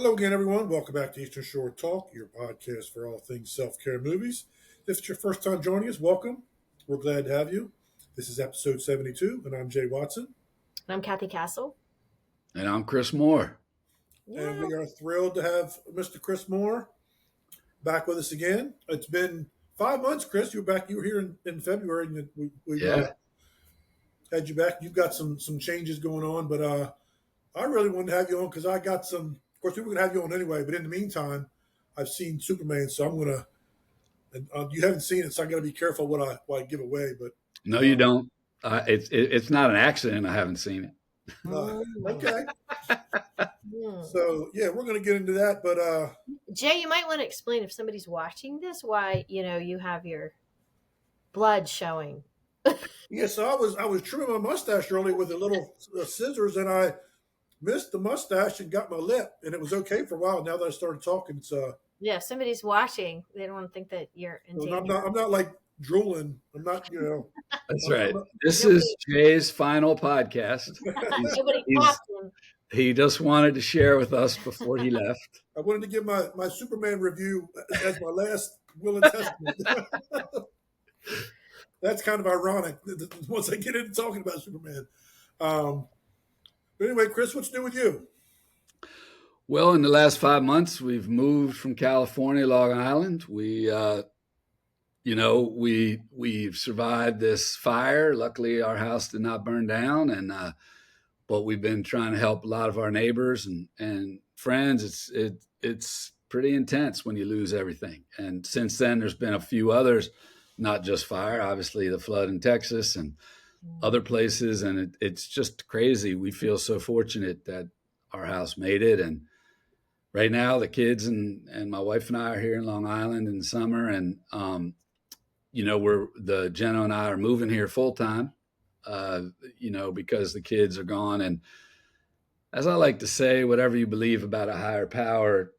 Hello again, everyone. Welcome back to Eastern Shore Talk, your podcast for all things self-care movies. If it's your first time joining us, welcome. We're glad to have you. This is episode 72, and I'm Jay Watson. I'm Kathy Castle. And I'm Chris Moore. And Yeah. we are thrilled to have Mr. Chris Moore back with us again. It's been 5 months, Chris. You were here in February, and we had you back. You've got some changes going on, but I really wanted to have you on because I got some. Of course, we were going to have you on anyway, but in the meantime, I've seen Superman, so I'm going to. And you haven't seen it, so I got to be careful what I give away. But No, you don't. It's not an accident. I haven't seen it. Okay. So yeah, we're going to get into that. But Jay, you might want to explain if somebody's watching this why you have your blood showing. yeah, so I was trimming my mustache earlier with the little scissors, and I missed the mustache and got my lip, and it was okay for a while. Now that I started talking, it's Yeah, if somebody's watching, they don't want to think that you're in danger. I'm not like drooling. I'm not, That's right. This is Jay's final podcast. Nobody caught him. He just wanted to share with us before he left. I wanted to give my Superman review as my last will and testament. That's kind of ironic once I get into talking about Superman. But anyway, Chris, what's new with you? Well, in the last 5 months, we've moved from California, Long Island. We've survived this fire. Luckily, our house did not burn down, but we've been trying to help a lot of our neighbors and friends. It's pretty intense when you lose everything. And since then, there's been a few others, not just fire, obviously the flood in Texas and other places. And it's just crazy. We feel so fortunate that our house made it. And right now, the kids and my wife and I are here in Long Island in the summer. And, Jenna and I are moving here full time, because the kids are gone. And as I like to say, whatever you believe about a higher power,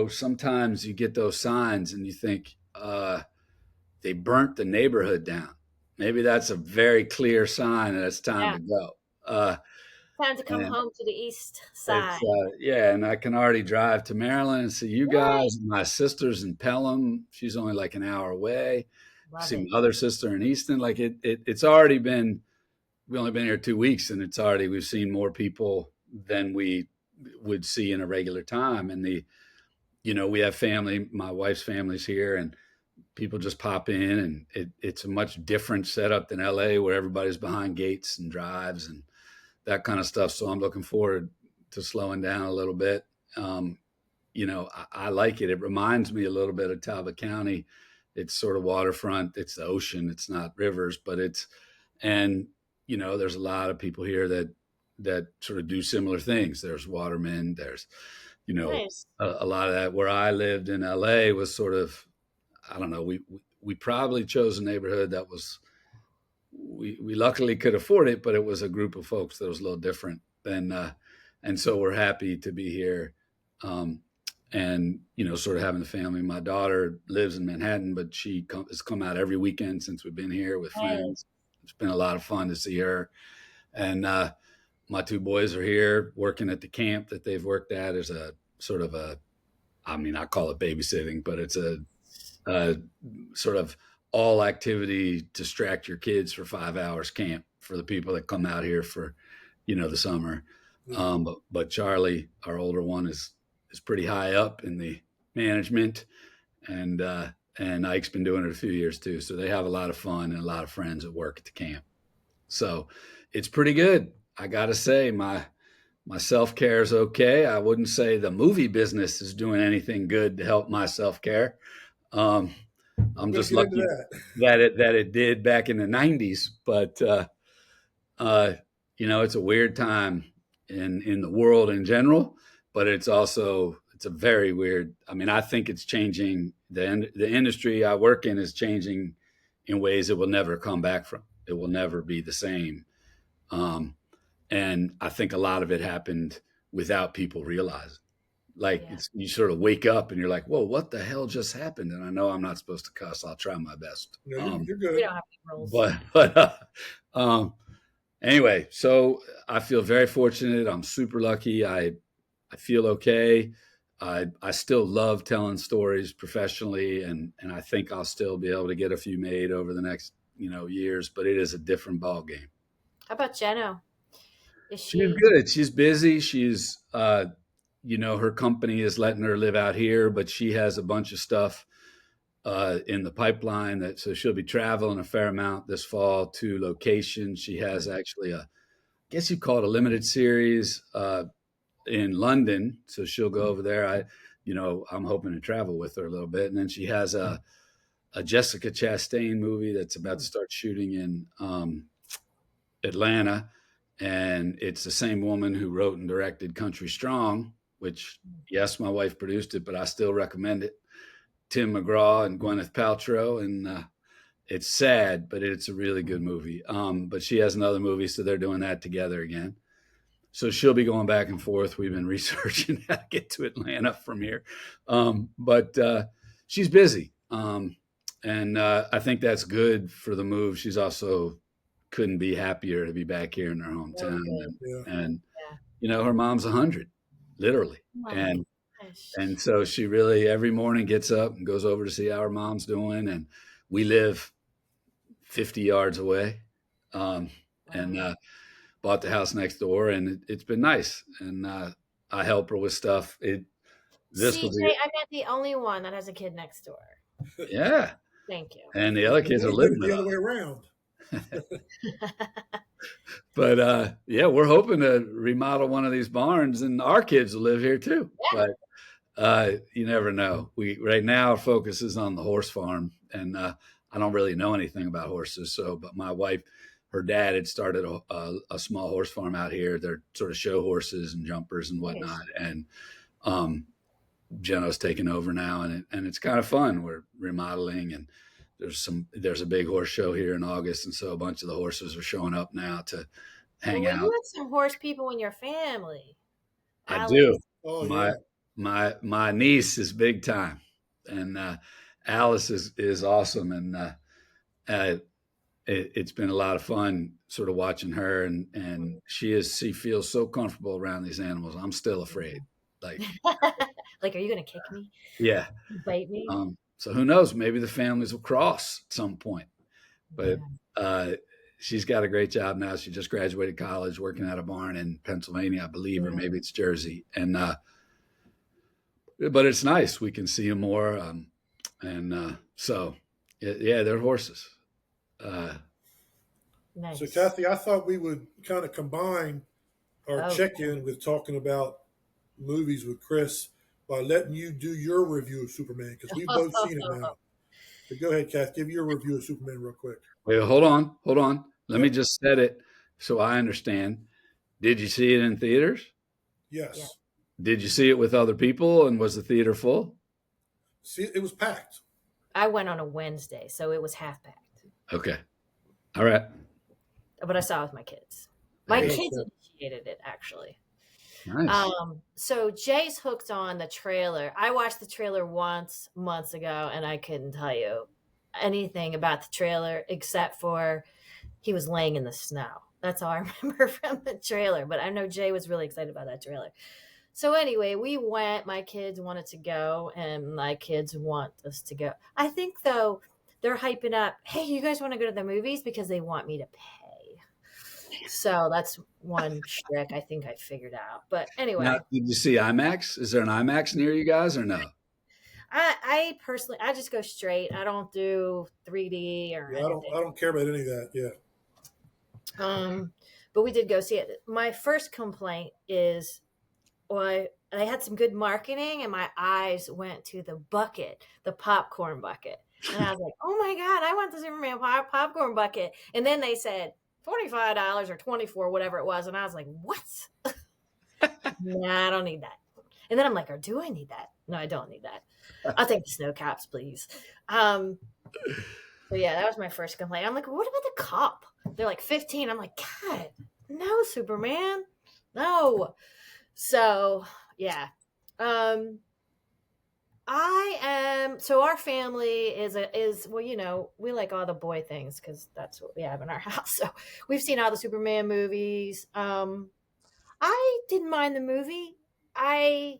sometimes you get those signs and you think they burnt the neighborhood down. Maybe that's a very clear sign that it's time to go. Time to come home to the east side. And I can already drive to Maryland and see you guys. My sister's in Pelham. She's only like an hour away. See my other sister in Easton. Like it's already been, we've only been here 2 weeks and we've seen more people than we would see in a regular time. And we have family, my wife's family's here, and people just pop in, and it's a much different setup than LA where everybody's behind gates and drives and that kind of stuff. So I'm looking forward to slowing down a little bit. I like it. It reminds me a little bit of Talbot County. It's sort of waterfront. It's the ocean. It's not rivers, but there's a lot of people here that sort of do similar things. There's watermen. There's, Nice. a lot of that. Where I lived in LA was sort of, I don't know. We probably chose a neighborhood that was, we luckily could afford it, but it was a group of folks that was a little different. And so we're happy to be here. And sort of having the family. My daughter lives in Manhattan, but she has come out every weekend since we've been here with friends. It's been a lot of fun to see her. And my 2 boys are here working at the camp that they've worked at as a sort of I call it babysitting, but it's a sort of all activity distract your kids for 5 hours camp for the people that come out here for, the summer. But Charlie, our older one, is pretty high up in the management, and Ike's been doing it a few years too. So they have a lot of fun and a lot of friends that work at the camp. So it's pretty good. I got to say my self-care is okay. I wouldn't say the movie business is doing anything good to help my self-care. I'm just lucky that it did back in the 90s, but it's a weird time in the world in general, but it's a very weird. I think it's changing. The industry I work in is changing in ways it will never come back from. It will never be the same. And I think a lot of it happened without people realizing. You sort of wake up and you're like, whoa, what the hell just happened? And I know I'm not supposed to cuss. I'll try my best. No, you're good. We don't have any rules. Anyway, so I feel very fortunate. I'm super lucky. I feel okay. I still love telling stories professionally, and I think I'll still be able to get a few made over the next years. But it is a different ball game. How about Jeno? Is She's she? good. She's busy. She's her company is letting her live out here, but she has a bunch of stuff in the pipeline so she'll be traveling a fair amount this fall to locations. She has actually I guess you call it a limited series in London, so she'll go over there. I'm hoping to travel with her a little bit, and then she has a Jessica Chastain movie that's about to start shooting in Atlanta, and it's the same woman who wrote and directed Country Strong, which, yes, my wife produced it, but I still recommend it. Tim McGraw and Gwyneth Paltrow, and it's sad, but it's a really good movie. But she has another movie, so they're doing that together again. So she'll be going back and forth. We've been researching how to get to Atlanta from here. But she's busy. And I think that's good for the move. She's also couldn't be happier to be back here in her hometown. And her mom's 100, literally. And so she really every morning gets up and goes over to see how her mom's doing. And we live 50 yards away. And bought the house next door, and it's been nice. And I help her with stuff. I'm not the only one that has a kid next door. Yeah. Thank you. And the other kids are living the other way around. But we're hoping to remodel one of these barns, and our kids will live here too. Yeah. But you never know. Right now our focus is on the horse farm, and I don't really know anything about horses. But my wife, her dad had started a small horse farm out here. They're sort of show horses and jumpers and whatnot. Nice. And Jeno's taken over now, and it's kind of fun. We're remodeling, and there's a big horse show here in August, and so a bunch of the horses are showing up now to hang out. You have some horse people in your family. I do. Oh, my niece is big time, and Alice is awesome, and it's been a lot of fun sort of watching her, and she feels so comfortable around these animals. I'm still afraid. Like, are you going to kick me? Yeah. Bite me? So who knows? Maybe the families will cross at some point. But she's got a great job now. She just graduated college, working at a barn in Pennsylvania, I believe, or maybe it's Jersey. And but it's nice. We can see them more. So they're horses. Nice. So, Kathy, I thought we would kind of combine our check-in with talking about movies with Chris by letting you do your review of Superman, because we've both seen it now. So go ahead, Kath, give your review of Superman real quick. Wait, hold on. Let me just set it so I understand. Did you see it in theaters? Yes. Yeah. Did you see it with other people, and was the theater full? See, it was packed. I went on a Wednesday, so it was half packed. Okay. All right. But I saw it with my kids. My kids initiated it, actually. Nice. So Jay's hooked on the trailer. I watched the trailer once months ago, and I couldn't tell you anything about the trailer except for he was laying in the snow. That's all I remember from the trailer. But I know Jay was really excited about that trailer. So anyway, we went. My kids wanted to go, and my kids want us to go. I think, though, they're hyping up, hey, you guys want to go to the movies? Because they want me to pay. So that's one trick I think I figured out. But anyway. Now, did you see IMAX? Is there an IMAX near you guys or no? I personally, I just go straight. I don't do 3D or anything. I don't care about any of that. Yeah. But we did go see it. My first complaint is, I had some good marketing, and my eyes went to the bucket, the popcorn bucket. And I was like, oh my God, I want the Superman popcorn bucket. And then they said $25 or $24, whatever it was. And I was like, what? Nah, I don't need that. And then I'm like, or do I need that? No, I don't need that. I'll take the snow caps, please. So yeah, that was my first complaint. I'm like, what about the cop? They're like 15. I'm like, God, no, Superman. No. So yeah. So our family is well, we like all the boy things because that's what we have in our house. So we've seen all the Superman movies. I didn't mind the movie. I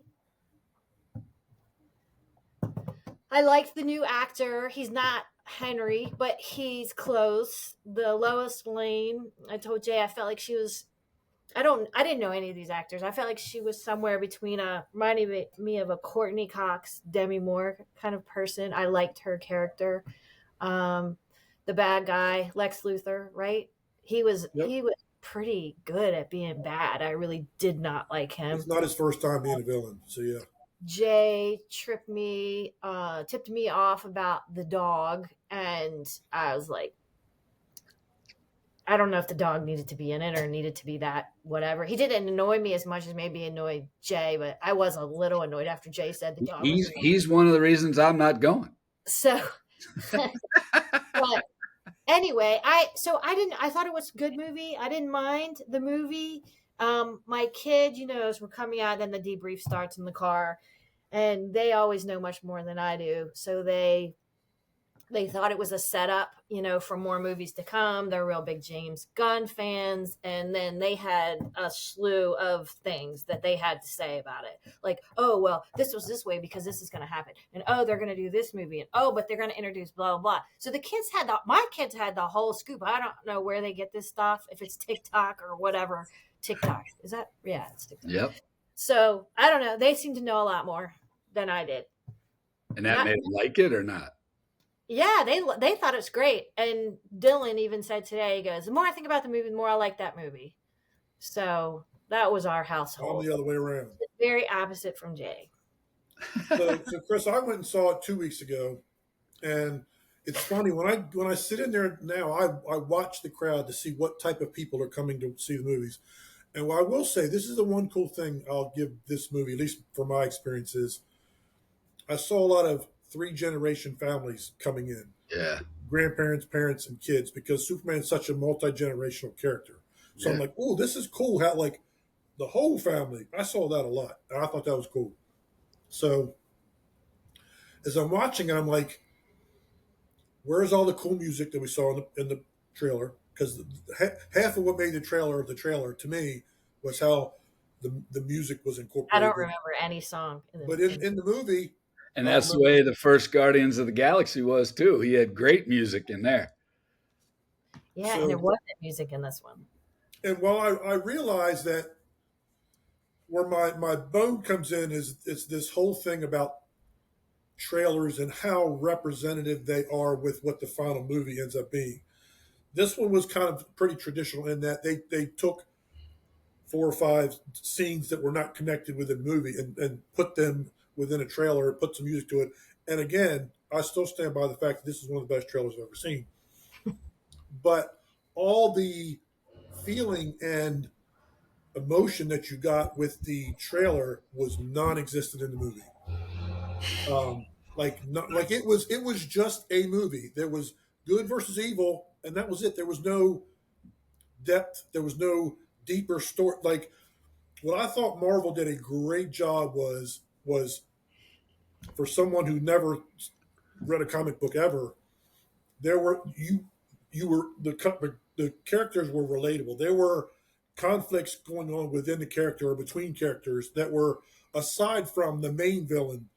I liked the new actor. He's not Henry, but he's close. The Lois Lane. I told Jay I felt like she was. I didn't know any of these actors. I felt like she was somewhere between reminding me of a Courtney Cox, Demi Moore kind of person. I liked her character. Um, the bad guy, Lex Luthor, right? He was pretty good at being bad. I really did not like him. It's not his first time being a villain, so yeah. Jay tipped me off about the dog, and I was like, I don't know if the dog needed to be in it or needed to be that whatever. He didn't annoy me as much as maybe annoyed Jay, but I was a little annoyed after Jay said the dog. He's one of the reasons I'm not going. So, but anyway, I thought it was a good movie. I didn't mind the movie. My kid, as we're coming out, then the debrief starts in the car, and they always know much more than I do. So they thought it was a setup, for more movies to come. They're real big James Gunn fans. And then they had a slew of things that they had to say about it. Like, oh, well, this was this way because this is going to happen. And, oh, they're going to do this movie. And, oh, but they're going to introduce blah, blah, blah. So my kids had the whole scoop. I don't know where they get this stuff, if it's TikTok or whatever. TikTok. Is that? Yeah, it's TikTok. Yep. So I don't know. They seem to know a lot more than I did. And that made them like it or not? Yeah, they thought it was great. And Dylan even said today, he goes, the more I think about the movie, the more I like that movie. So that was our household. All the other way around. Very opposite from Jay. So Chris, I went and saw it 2 weeks ago, and it's funny when I sit in there now, I watch the crowd to see what type of people are coming to see the movies. And what I will say, this is the one cool thing I'll give this movie, at least from my experiences. I saw a lot of 3-generation families coming in. Yeah. Grandparents, parents, and kids, because Superman's such a multi-generational character. So I'm like, oh, this is cool how, like, the whole family, I saw that a lot. And I thought that was cool. So as I'm watching it, I'm like, where's all the cool music that we saw in the trailer? Because half of what made the trailer to me was how the music was incorporated. I don't remember any song. But in the movie, and that's the way the first Guardians of the Galaxy was too. He had great music in there. Yeah, and there wasn't music in this one. And while I realize that where my bone comes in is this whole thing about trailers and how representative they are with what the final movie ends up being. This one was kind of pretty traditional in that they took 4 or 5 scenes that were not connected with the movie and put them within a trailer, put some music to it. And again, I still stand by the fact that this is one of the best trailers I've ever seen. But all the feeling and emotion that you got with the trailer was non-existent in the movie. It was just a movie. There was good versus evil, and that was it. There was no depth. There was no deeper story. Like, what I thought Marvel did a great job was for someone who never read a comic book ever. There were the characters were relatable. There were conflicts going on within the character or between characters that were aside from the main villain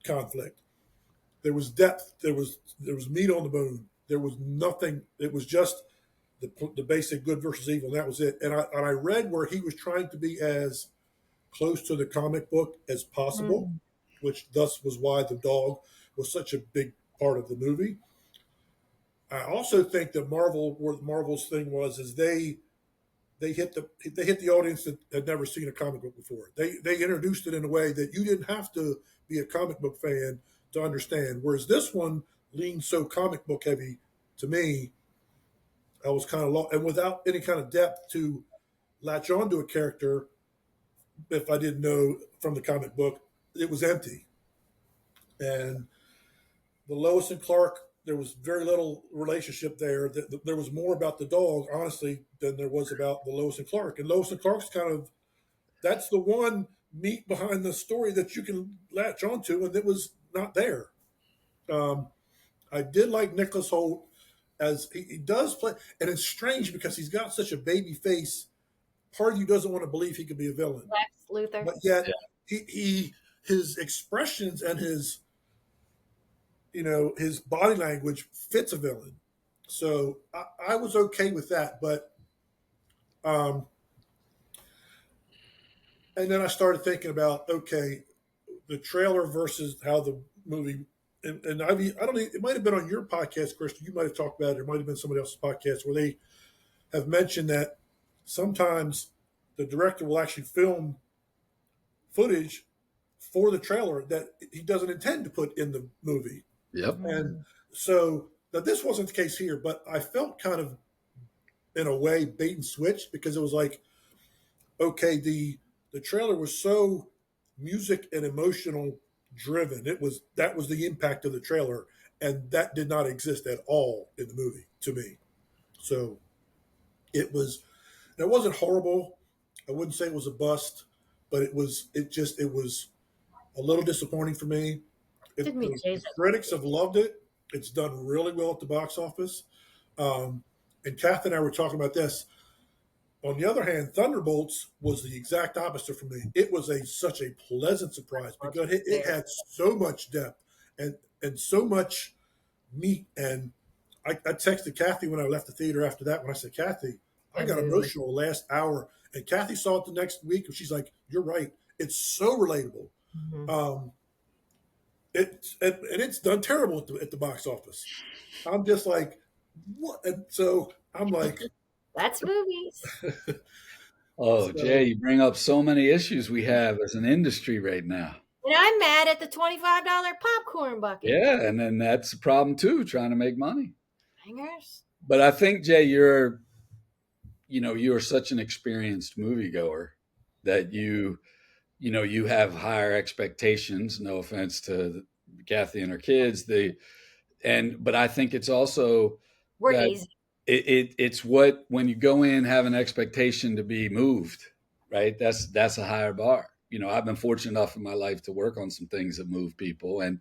conflict. There was depth. There was meat on the bone. There was nothing. It was just the basic good versus evil, and that was it. And I read where he was trying to be as close to the comic book as possible, which thus was why the dog was such a big part of the movie. I also think that Marvel's thing is they hit the audience that had never seen a comic book before. They introduced it in a way that you didn't have to be a comic book fan to understand. Whereas this one leaned so comic book heavy to me, I was kind of lost, and without any kind of depth to latch onto a character. If I didn't know from the comic book, it was empty. And the Lois and Clark, there was very little relationship there. There was more about the dog, honestly, than there was about the Lois and Clark. And Lois and Clark's that's the one meat behind the story that you can latch onto, and it was not there. I did like Nicholas Hoult as he does play, and it's strange because he's got such a baby face. Part of you doesn't want to believe he could be a villain. Lex Luthor. But yet his expressions and his his body language fits a villain. So I was okay with that, but um, and then I started thinking about, okay, the trailer versus how the movie. And I don't know, it might have been on your podcast, Christian. You might have talked about it. It might have been somebody else's podcast where they have mentioned that sometimes the director will actually film footage for the trailer that he doesn't intend to put in the movie. Yep. And so now this wasn't the case here, but I felt kind of, in a way, bait and switch, because it was like, okay, the trailer was so music and emotional driven. That was the impact of the trailer, and that did not exist at all in the movie to me. So it wasn't horrible. I wouldn't say it was a bust, but it was a little disappointing for me. The critics have loved it. It's done really well at the box office. And Kath and I were talking about this. On the other hand, Thunderbolts was the exact opposite for me. It was such a pleasant surprise because it had so much depth and so much meat. And I texted Kathy when I left the theater after that, when I said, Kathy, I got emotional the last hour. And Kathy saw it the next week, and she's like, you're right. It's so relatable. Mm-hmm. It's done terrible at the box office. I'm just like, what? And so I'm like, that's movies. Oh, Jay, you bring up so many issues we have as an industry right now. And I'm mad at the $25 popcorn bucket. Yeah, and then that's a problem too, trying to make money. Hangers. But I think, Jay, you're such an experienced moviegoer that you have higher expectations. No offense to Kathy and her kids. But I think it's also we're easy. It's what, when you go in, have an expectation to be moved, right? That's a higher bar. I've been fortunate enough in my life to work on some things that move people, and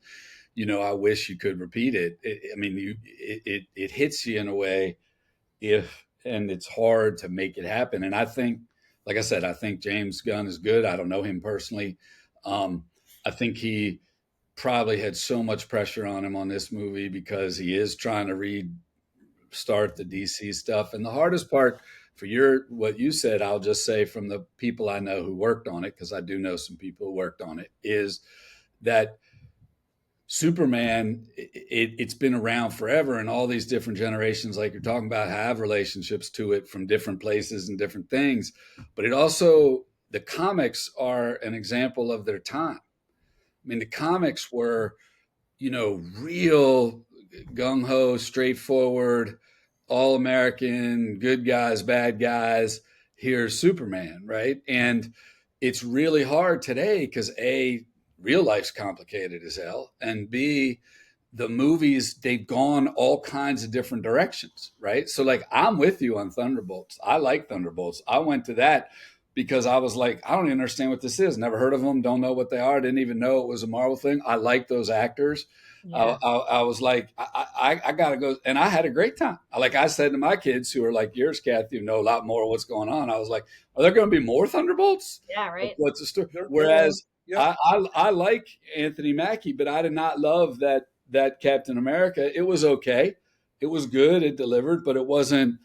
I wish you could repeat it. It hits you in a way, and it's hard to make it happen. And I think, like I said, I think James Gunn is good. I don't know him personally. I think he probably had so much pressure on him on this movie because he is trying to start the DC stuff. And the hardest part for what you said, I'll just say from the people I know who worked on it, because I do know some people who worked on it, is that Superman, it's been around forever, and all these different generations, like you're talking about, have relationships to it from different places and different things. But the comics are an example of their time. I mean, the comics were, real gung-ho, straightforward, all-American, good guys, bad guys. Here's Superman, right? And it's really hard today because A, real life's complicated as hell, and B, the movies, they've gone all kinds of different directions, right? So like, I'm with you on Thunderbolts. I like Thunderbolts. I went to that because I was like, I don't even understand what this is. Never heard of them. Don't know what they are. Didn't even know it was a Marvel thing. I like those actors. Yeah. I was like, I got to go. And I had a great time. Like I said to my kids who are like yours, Kathy, who know a lot more of what's going on. I was like, are there going to be more Thunderbolts? Yeah, right. What's the story? Whereas I like Anthony Mackie, but I did not love that Captain America. It was okay. It was good. It delivered, but it wasn't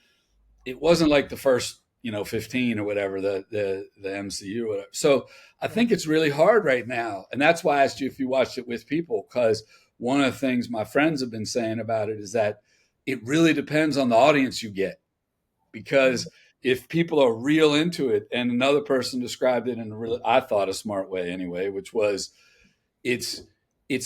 like the first 15 or whatever, the MCU or whatever. So I think it's really hard right now. And that's why I asked you if you watched it with people, because one of the things my friends have been saying about it is that it really depends on the audience you get. Because if people are real into it, and another person described it in I thought a smart way anyway, which was it's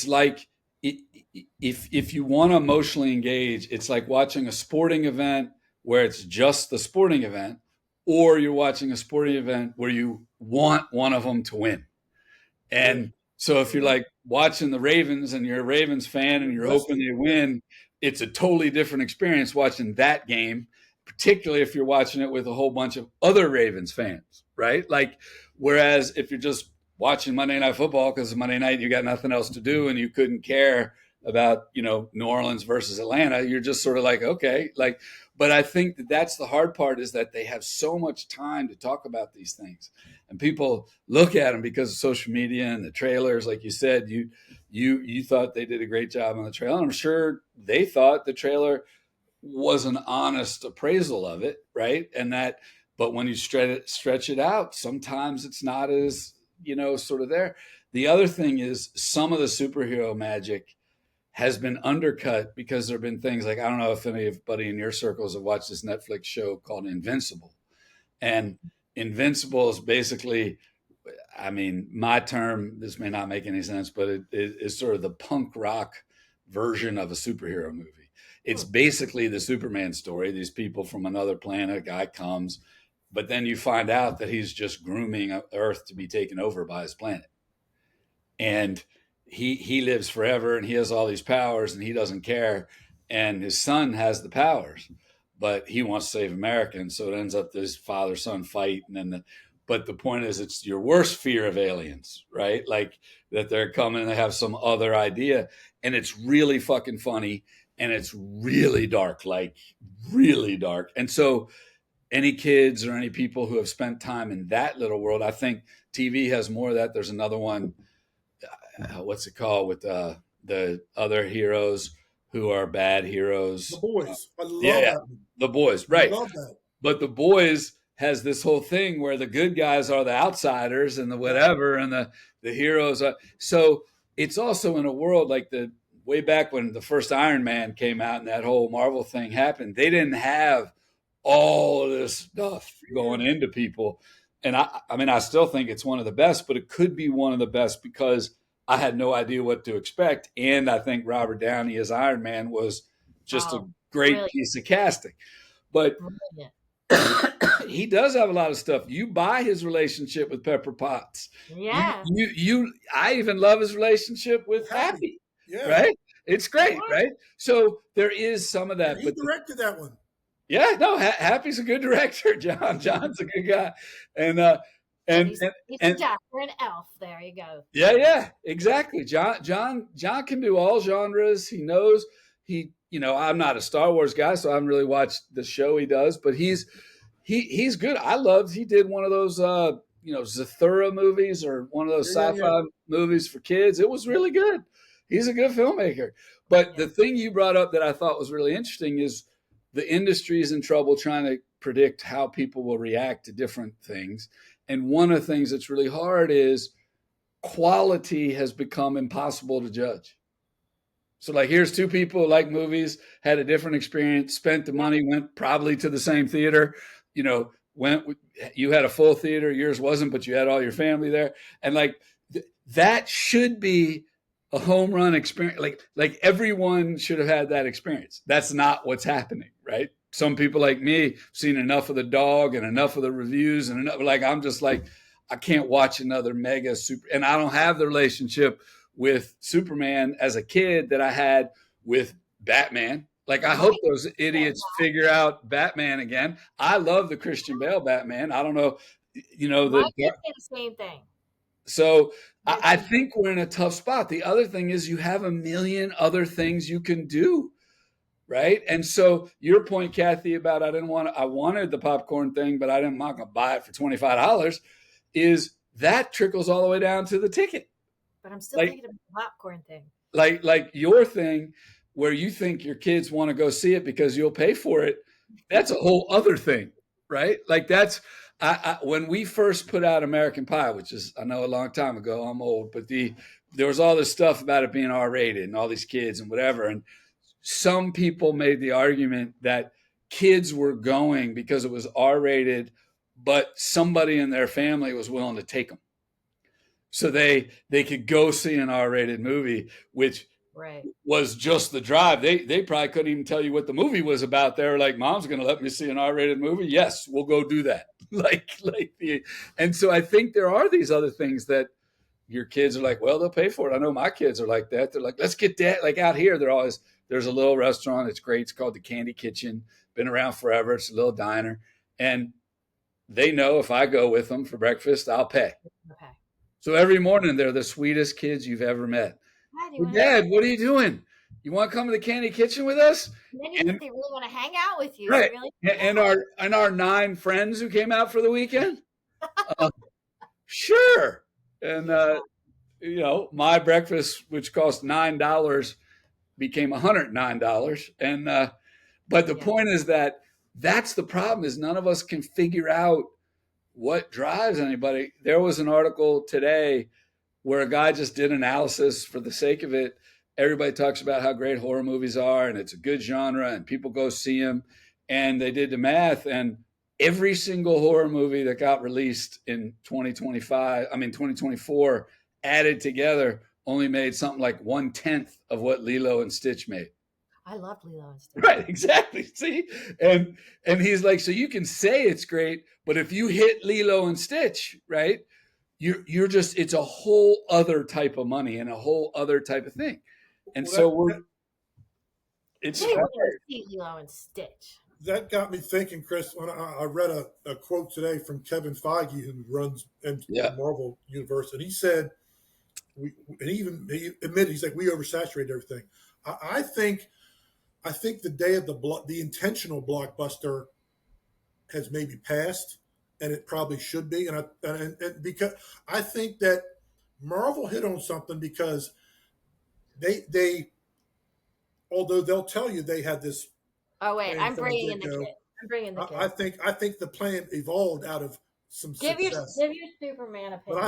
like if you want to emotionally engage, it's like watching a sporting event where it's just the sporting event, or you're watching a sporting event where you want one of them to win. And so if you're like watching the Ravens and you're a Ravens fan and you're hoping they win, it's a totally different experience watching that game, particularly if you're watching it with a whole bunch of other Ravens fans, right? Like, whereas if you're just watching Monday Night Football because Monday night you got nothing else to do and you couldn't care about, New Orleans versus Atlanta, you're just sort of like, okay, like, but I think that's the hard part, is that they have so much time to talk about these things, and people look at them because of social media and the trailers. Like you said, you thought they did a great job on the trailer. I'm sure they thought the trailer was an honest appraisal of it, right? And that, but when you stretch it out, sometimes it's not as, sort of there. The other thing is some of the superhero magic has been undercut because there have been things like, I don't know if anybody in your circles have watched this Netflix show called Invincible. And Invincible is basically, I mean, my term, this may not make any sense, but it is sort of the punk rock version of a superhero movie. It's basically the Superman story. These people from another planet, a guy comes, but then you find out that he's just grooming Earth to be taken over by his planet. And he lives forever and he has all these powers and he doesn't care. And his son has the powers, but he wants to save America. And so it ends up this father-son fight. But the point is, it's your worst fear of aliens, right? Like that they're coming and they have some other idea. And it's really fucking funny. And it's really dark, like really dark. And so any kids or any people who have spent time in that little world, I think TV has more of that. There's another one, what's it called, with the other heroes who are bad heroes. The Boys. I love that. The Boys, right. I love that. But The Boys has this whole thing where the good guys are the outsiders and the whatever, and the heroes are. So it's also in a world like way back when the first Iron Man came out and that whole Marvel thing happened, they didn't have all of this stuff going into people. And I mean, I still think it's one of the best, but it could be one of the best because I had no idea what to expect. And I think Robert Downey as Iron Man was just a great piece of casting. But he does have a lot of stuff. You buy his relationship with Pepper Potts. Yeah. I even love his relationship with Happy. Yeah. Right? It's great, right? So there is some of that. He directed that one. Yeah, no, Happy's a good director. John's a good guy. And he's a doctor, an elf. There you go. Yeah, exactly. John can do all genres. He knows I'm not a Star Wars guy, so I haven't really watched the show he does, but he's good. He did one of those Zathura movies or one of those sci-fi movies for kids. It was really good. He's a good filmmaker. But the thing you brought up that I thought was really interesting is the industry is in trouble trying to predict how people will react to different things. And one of the things that's really hard is quality has become impossible to judge. So like, here's two people who like movies, had a different experience, spent the money, went probably to the same theater, you had a full theater, yours wasn't, but you had all your family there. And like, that should be a home run experience. Like everyone should have had that experience. That's not what's happening, right? Some people like me seen enough of the dog and enough of the reviews and enough, like, I'm just like, I can't watch another mega super, and I don't have the relationship with Superman as a kid that I had with Batman. Like, I hope those idiots figure out Batman again. I love the Christian Bale Batman. I don't know, the same thing. So I think we're in a tough spot. The other thing is you have a million other things you can do, right? And so your point, Kathy, about I wanted the popcorn thing, but I'm not going to buy it for $25, is that trickles all the way down to the ticket. But I'm still thinking of the popcorn thing. Like your thing where you think your kids want to go see it because you'll pay for it, that's a whole other thing, right? Like that's... when we first put out American Pie, which is, I know, a long time ago, I'm old, but there was all this stuff about it being R-rated and all these kids and whatever. And some people made the argument that kids were going because it was R-rated, but somebody in their family was willing to take them. So they could go see an R-rated movie, which was just the drive. They probably couldn't even tell you what the movie was about. They were like, Mom's going to let me see an R-rated movie. Yes, we'll go do that. And so I think there are these other things that your kids are like, well, they'll pay for it. I know my kids are like that. They're like, let's get that. Like out here, there's a little restaurant. It's great. It's called the Candy Kitchen. Been around forever. It's a little diner. And they know if I go with them for breakfast, I'll pay. Okay. So every morning, they're the sweetest kids you've ever met. Hey, Dad, what are you doing? You want to come to the Candy Kitchen with us? And they really want to hang out with you. Right. Really and our 9 friends who came out for the weekend? Sure. And my breakfast, which cost $9, became $109. And but the point is that that's the problem, is none of us can figure out what drives anybody. There was an article today where a guy just did analysis for the sake of it. Everybody talks about how great horror movies are and it's a good genre and people go see them. And they did the math, and every single horror movie that got released in 2024 added together only made something like 1/10 of what Lilo and Stitch made. I love Lilo and Stitch. Right, exactly. See, and he's like, so you can say it's great, but if you hit Lilo and Stitch, right, you're just, it's a whole other type of money and a whole other type of thing. And it's Lilo and Stitch. That got me thinking, Chris, when I read a quote today from Kevin Feige, who runs the Marvel Universe, and he said, he admitted, he's like, we oversaturated everything. I think the day of the intentional blockbuster has maybe passed, and it probably should be. And because I think that Marvel hit on something, because they although they'll tell you they had this. Oh wait, I'm bringing in the kid. I think the plan evolved out of some success. Give your Superman opinion. But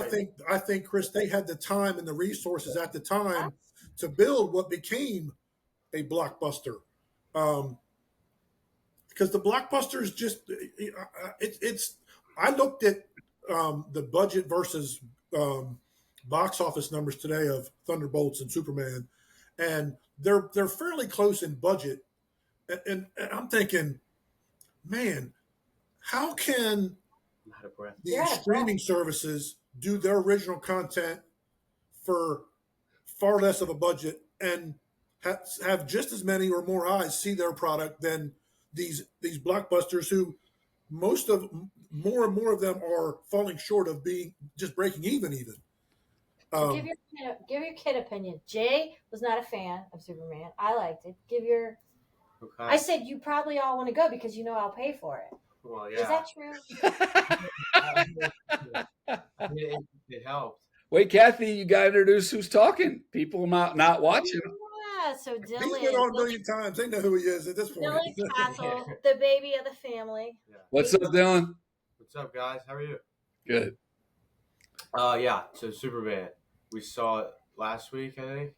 I think, Chris, they had the time and the resources at the time to build what became a blockbuster. Because the blockbuster is just it's. I looked at the budget versus box office numbers today of Thunderbolts and Superman, and they're fairly close in budget. And I'm thinking, man, how can these streaming services do their original content for far less of a budget and have just as many or more eyes see their product than these blockbusters, who more and more of them are falling short of being just breaking even. So give your kid opinion. Jay was not a fan of Superman. I liked it. Give your. Okay. I said you probably all want to go because I'll pay for it. Well, yeah. Is that true? It helped. Wait, Kathy, you got to introduce who's talking. People not watching. Yeah, so Dylan. He's been on a million times. They know who he is at this point. Dylan Castle, the baby of the family. Yeah. What's up, Dylan? What's up, guys? How are you? Good. Yeah. So Superman, we saw it last week, I think.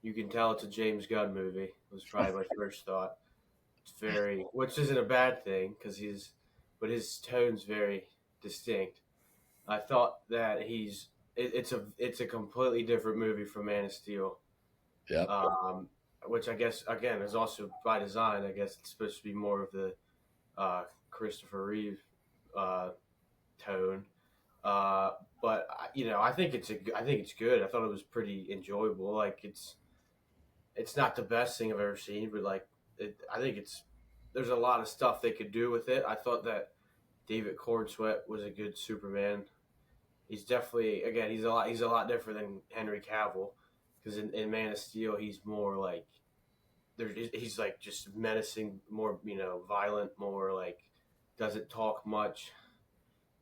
You can tell it's a James Gunn movie. Was probably my first thought. It's which isn't a bad thing, because his tone's very distinct. I thought that it's a completely different movie from Man of Steel. Yeah. Which I guess again is also by design. I guess it's supposed to be more of the Christopher Reeve tone. But I think it's good. I thought it was pretty enjoyable. Like it's not the best thing I've ever seen, but I think there's a lot of stuff they could do with it. I thought that David Cornsweet was a good Superman. He's definitely, again, he's a lot different than Henry Cavill, because in Man of Steel he's more like he's like just menacing, more violent, more like doesn't talk much,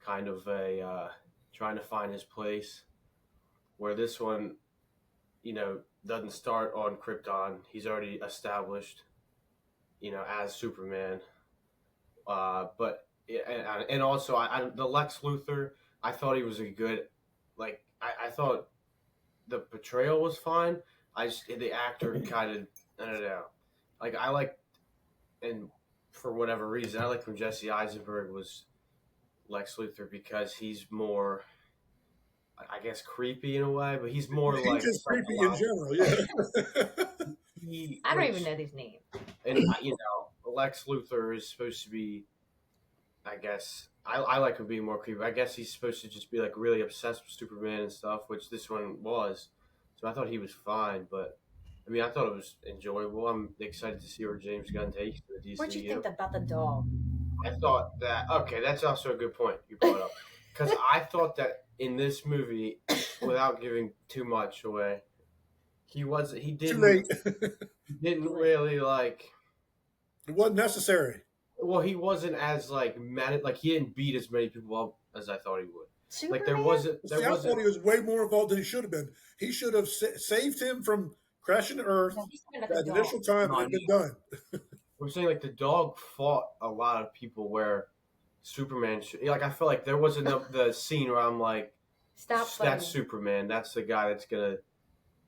kind of a trying to find his place. Where this one, doesn't start on Krypton. He's already established, as Superman. But and also the Lex Luthor, I thought he was a good, I thought the portrayal was fine. The actor kind of, I don't know. And for whatever reason, I like when Jesse Eisenberg was Lex Luthor, because he's more, I guess, creepy in a way, but he's more he's just creepy in general. Yeah. I don't even know these names. And Lex Luthor is supposed to be, I guess, I like him being more creepy. I guess he's supposed to just be really obsessed with Superman and stuff, which this one was. So I thought he was fine, but I thought it was enjoyable. I'm excited to see where James Gunn takes the DCU. What'd you think about the dog? I thought that, okay, that's also a good point you brought up, because I thought that in this movie, without giving too much away, he didn't really It wasn't necessary. Well, he wasn't as he didn't beat as many people up as I thought he would. Superman? Like there wasn't. See, I thought he was way more involved than he should have been. He should have saved him from crashing to Earth. No, he's talking about That the initial dog. time No, had been done. We're saying like the dog fought a lot of people where Superman. Like I feel like there wasn't the scene where I'm like, Stop fighting. that's Superman. That's the guy that's gonna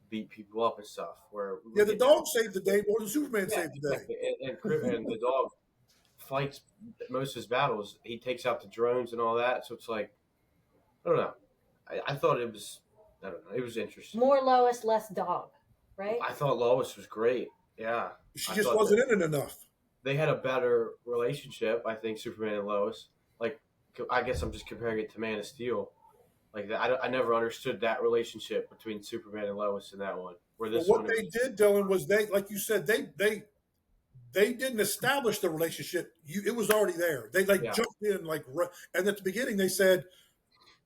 beat people up and stuff. Where Yeah, the dog saved the day more than Superman Yeah, saved the day. exactly. And the dog fights most of his battles. He takes out the drones and all that. So it's like, I don't know. I thought it was, I don't know. It was interesting. More Lois, less dog, right? I thought Lois was great. Yeah. She I just thought wasn't in it enough. They had a better relationship, I think, Superman and Lois. Like, I guess I'm just comparing it to Man of Steel. Like I never understood that relationship between Superman and Lois in that one. Where this But what one they did, Dylan, was like you said, they didn't establish the relationship. It was already there. They jumped in and at the beginning they said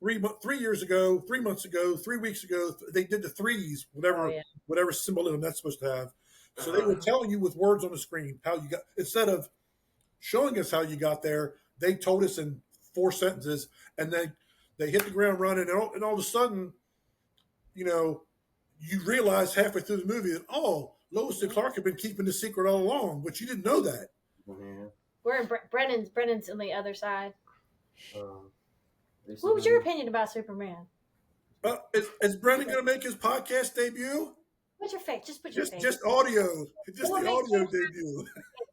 3 years ago, 3 months ago, 3 weeks ago, they did the threes, whatever symbolism that's supposed to have. So they were telling you with words on the screen how you got, instead of showing us how you got there, they told us in 4 sentences, and then they hit the ground running, and all of a sudden, you realize halfway through the movie that, Lois and Clark have been keeping the secret all along, but you didn't know that. Mm-hmm. We're in Brennan's on the other side. Um, What was your opinion about Superman? Is Brendan going to make his podcast debut? What's your face? Just put your face. Just audio. Just Well, the make audio sure- debut.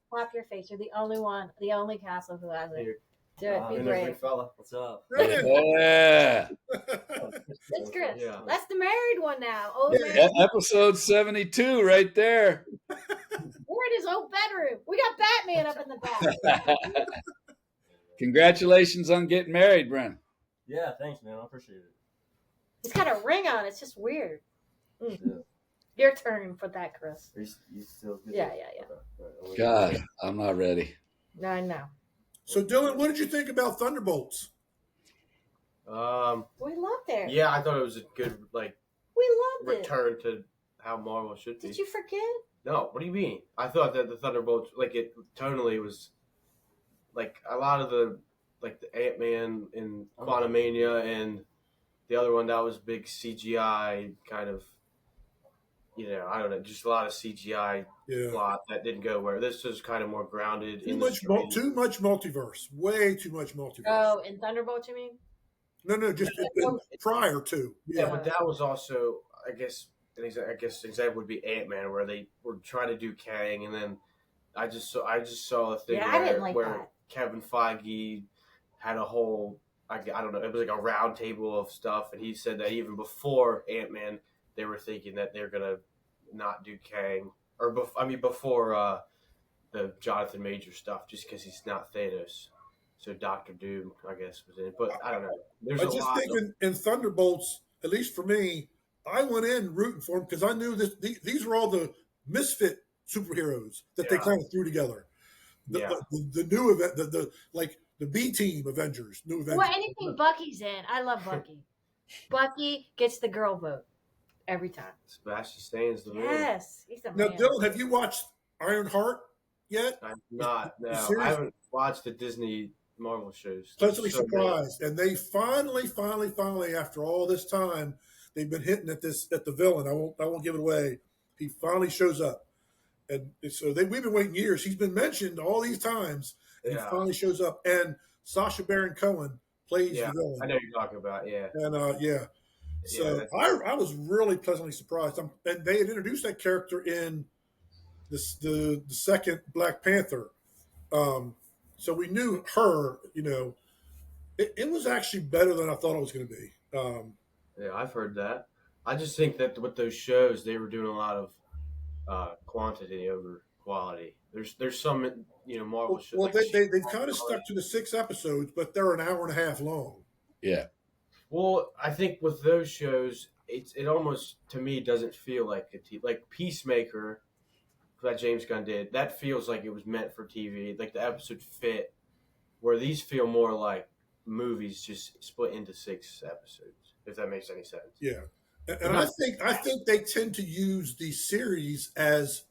Flop your face. You're the only one, the only castle who has it. Here. Do it. Be Big brave. fella. What's up? Brendan. Yeah. That's Chris. Yeah. That's the married one now. Old Yeah. man. Episode 72 right there. We're in his old bedroom. We got Batman up in the back. Congratulations on getting married, Brent. Yeah, thanks, man. I appreciate it. He's got a ring on. It's just weird. Yeah. Your turn for that, Chris. Are you still good? Yeah. Okay. All right. God, I'm not ready. No, I know. So, Dylan, what did you think about Thunderbolts? We loved it. Yeah, I thought it was a good We loved it. return to how Marvel should be. Did you forget? No, what do you mean? I thought that the Thunderbolts, it tonally was like a lot of the Ant-Man and Quantumania and the other one that was big CGI kind of, I don't know, just a lot of CGI plot that didn't go where. This is kind of more grounded. Too much multiverse. Way too much multiverse. Oh, in Thunderbolt, you mean? No, just prior to. Yeah, but that was also, I guess an example would be Ant-Man, where they were trying to do Kang, and then I just saw a thing Yeah, I didn't like where that. Kevin Feige had a whole, I don't know, it was like a round table of stuff, and he said that even before Ant-Man, they were thinking that they're gonna not do Kang, or before the Jonathan Major stuff, just because he's not Thanos. So Doctor Doom, I guess, was in it, but I don't know. There's I just think in Thunderbolts, at least for me, I went in rooting for them because I knew these were all the misfit superheroes that they kind of threw together. The new event, the B team Avengers, new Avengers. Well, anything Bucky's in, I love Bucky. Bucky gets the girl vote every time. Sebastian Stan's the man. Yes, he's a Now, man. Dylan, have you watched Ironheart yet? I'm not. No, Seriously? I haven't watched the Disney Marvel shows. Pleasantly So many. surprised, and they finally, after all this time, they've been hitting at the villain. I won't give it away. He finally shows up, and so we've been waiting years. He's been mentioned all these times, and he finally shows up. And Sacha Baron Cohen plays the villain. I know you're talking about. Yeah, And so I was really pleasantly surprised. And they had introduced that character in the second Black Panther. So we knew her, it was actually better than I thought it was going to be. yeah, I've heard that. I just think that with those shows, they were doing a lot of quantity over quality. There's some Marvel shows. Well, they've kind of stuck to the 6 episodes, but they're an hour and a half long. Yeah. Well, I think with those shows, it almost to me doesn't feel like like Peacemaker that James Gunn did. That feels like it was meant for TV. Like the episode fit, where these feel more like movies just split into 6 episodes. If that makes any sense. Yeah, and I think they tend to use these series as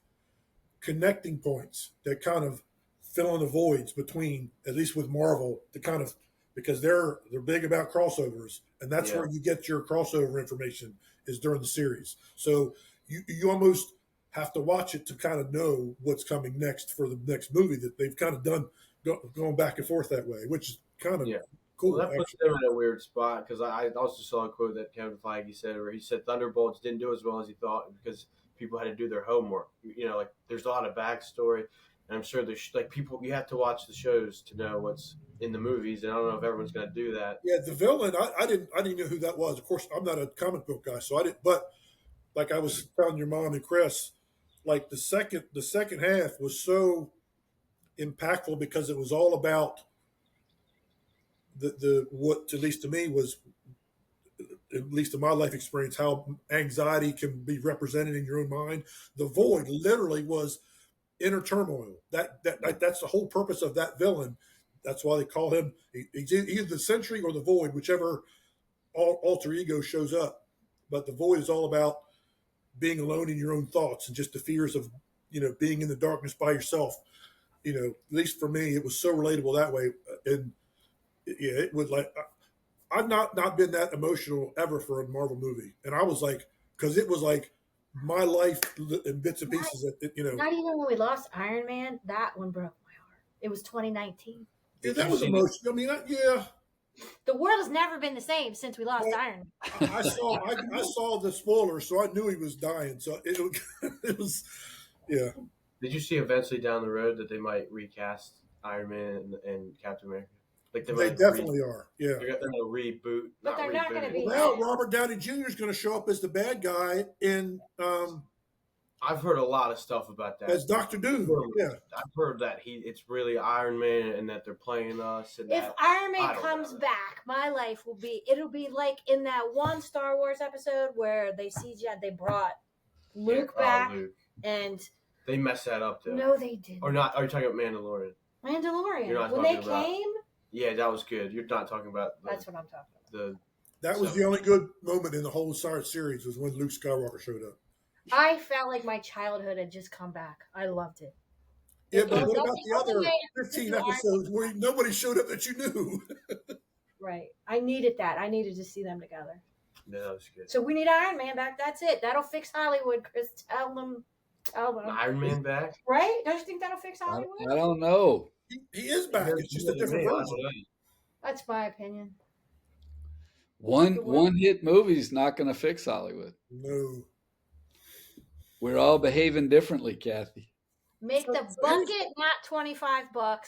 connecting points that kind of fill in the voids between, at least with Marvel, to kind of because they're big about crossovers, and that's Yeah. where you get your crossover information is during the series. So you almost have to watch it to kind of know what's coming next for the next movie that they've kind of done going back and forth that way, which is kind of Yeah. cool. Well, that puts them in a weird spot because I also saw a quote that Kevin Feige said where he said Thunderbolts didn't do as well as he thought because people had to do their homework. Like there's a lot of backstory, and I'm sure there's like people you have to watch the shows to know what's in the movies, and I don't know if everyone's going to do that. Yeah, the villain, I didn't know who that was. Of course, I'm not a comic book guy, so I didn't. But like I was telling your mom and Chris, like the second half was so impactful because it was all about the what, at least to me, was, at least in my life experience, how anxiety can be represented in your own mind. The Void literally was inner turmoil. That's the whole purpose of that villain. That's why they call him. He's either the Sentry or the Void, whichever alter ego shows up. But the Void is all about being alone in your own thoughts and just the fears of being in the darkness by yourself. At least for me, it was so relatable that way. And yeah, it was like I've not been that emotional ever for a Marvel movie, and I was like, because it was like my life in bits and pieces. Not even when we lost Iron Man, that one broke my heart. It was 2019. Yeah, that was emotional. I mean, yeah. The world has never been the same since we lost Iron Man. I saw the spoilers, so I knew he was dying. So it was, yeah. Did you see eventually down the road that they might recast Iron Man and Captain America? Like they definitely are. Yeah, they're going to reboot. But they're not going to be. Well, Robert Downey Jr. is going to show up as the bad guy in. I've heard a lot of stuff about that. As Dr. Doom. Yeah, I've heard that it's really Iron Man and that they're playing us. And if Iron Man comes back, my life it'll be like in that one Star Wars episode where they brought Luke back, and they messed that up though. No, they didn't. Or not? Are you talking about Mandalorian? Mandalorian. When they came. Yeah, that was good. You're not talking about. That's what I'm talking about. That was the only good moment in the whole series was when Luke Skywalker showed up. I felt like my childhood had just come back. I loved it. Yeah, but what about the other 15 episodes where nobody showed up that you knew? Right. I needed that. I needed to see them together. Yeah, that was good. So we need Iron Man back. That's it. That'll fix Hollywood, Chris. Tell them. Iron Man back? Right? Don't you think that'll fix Hollywood? I don't know. He is back. It's just a different version. That's my opinion. One hit movie's not going to fix Hollywood. No. We're all behaving differently, Kathy. Make the bucket not $25.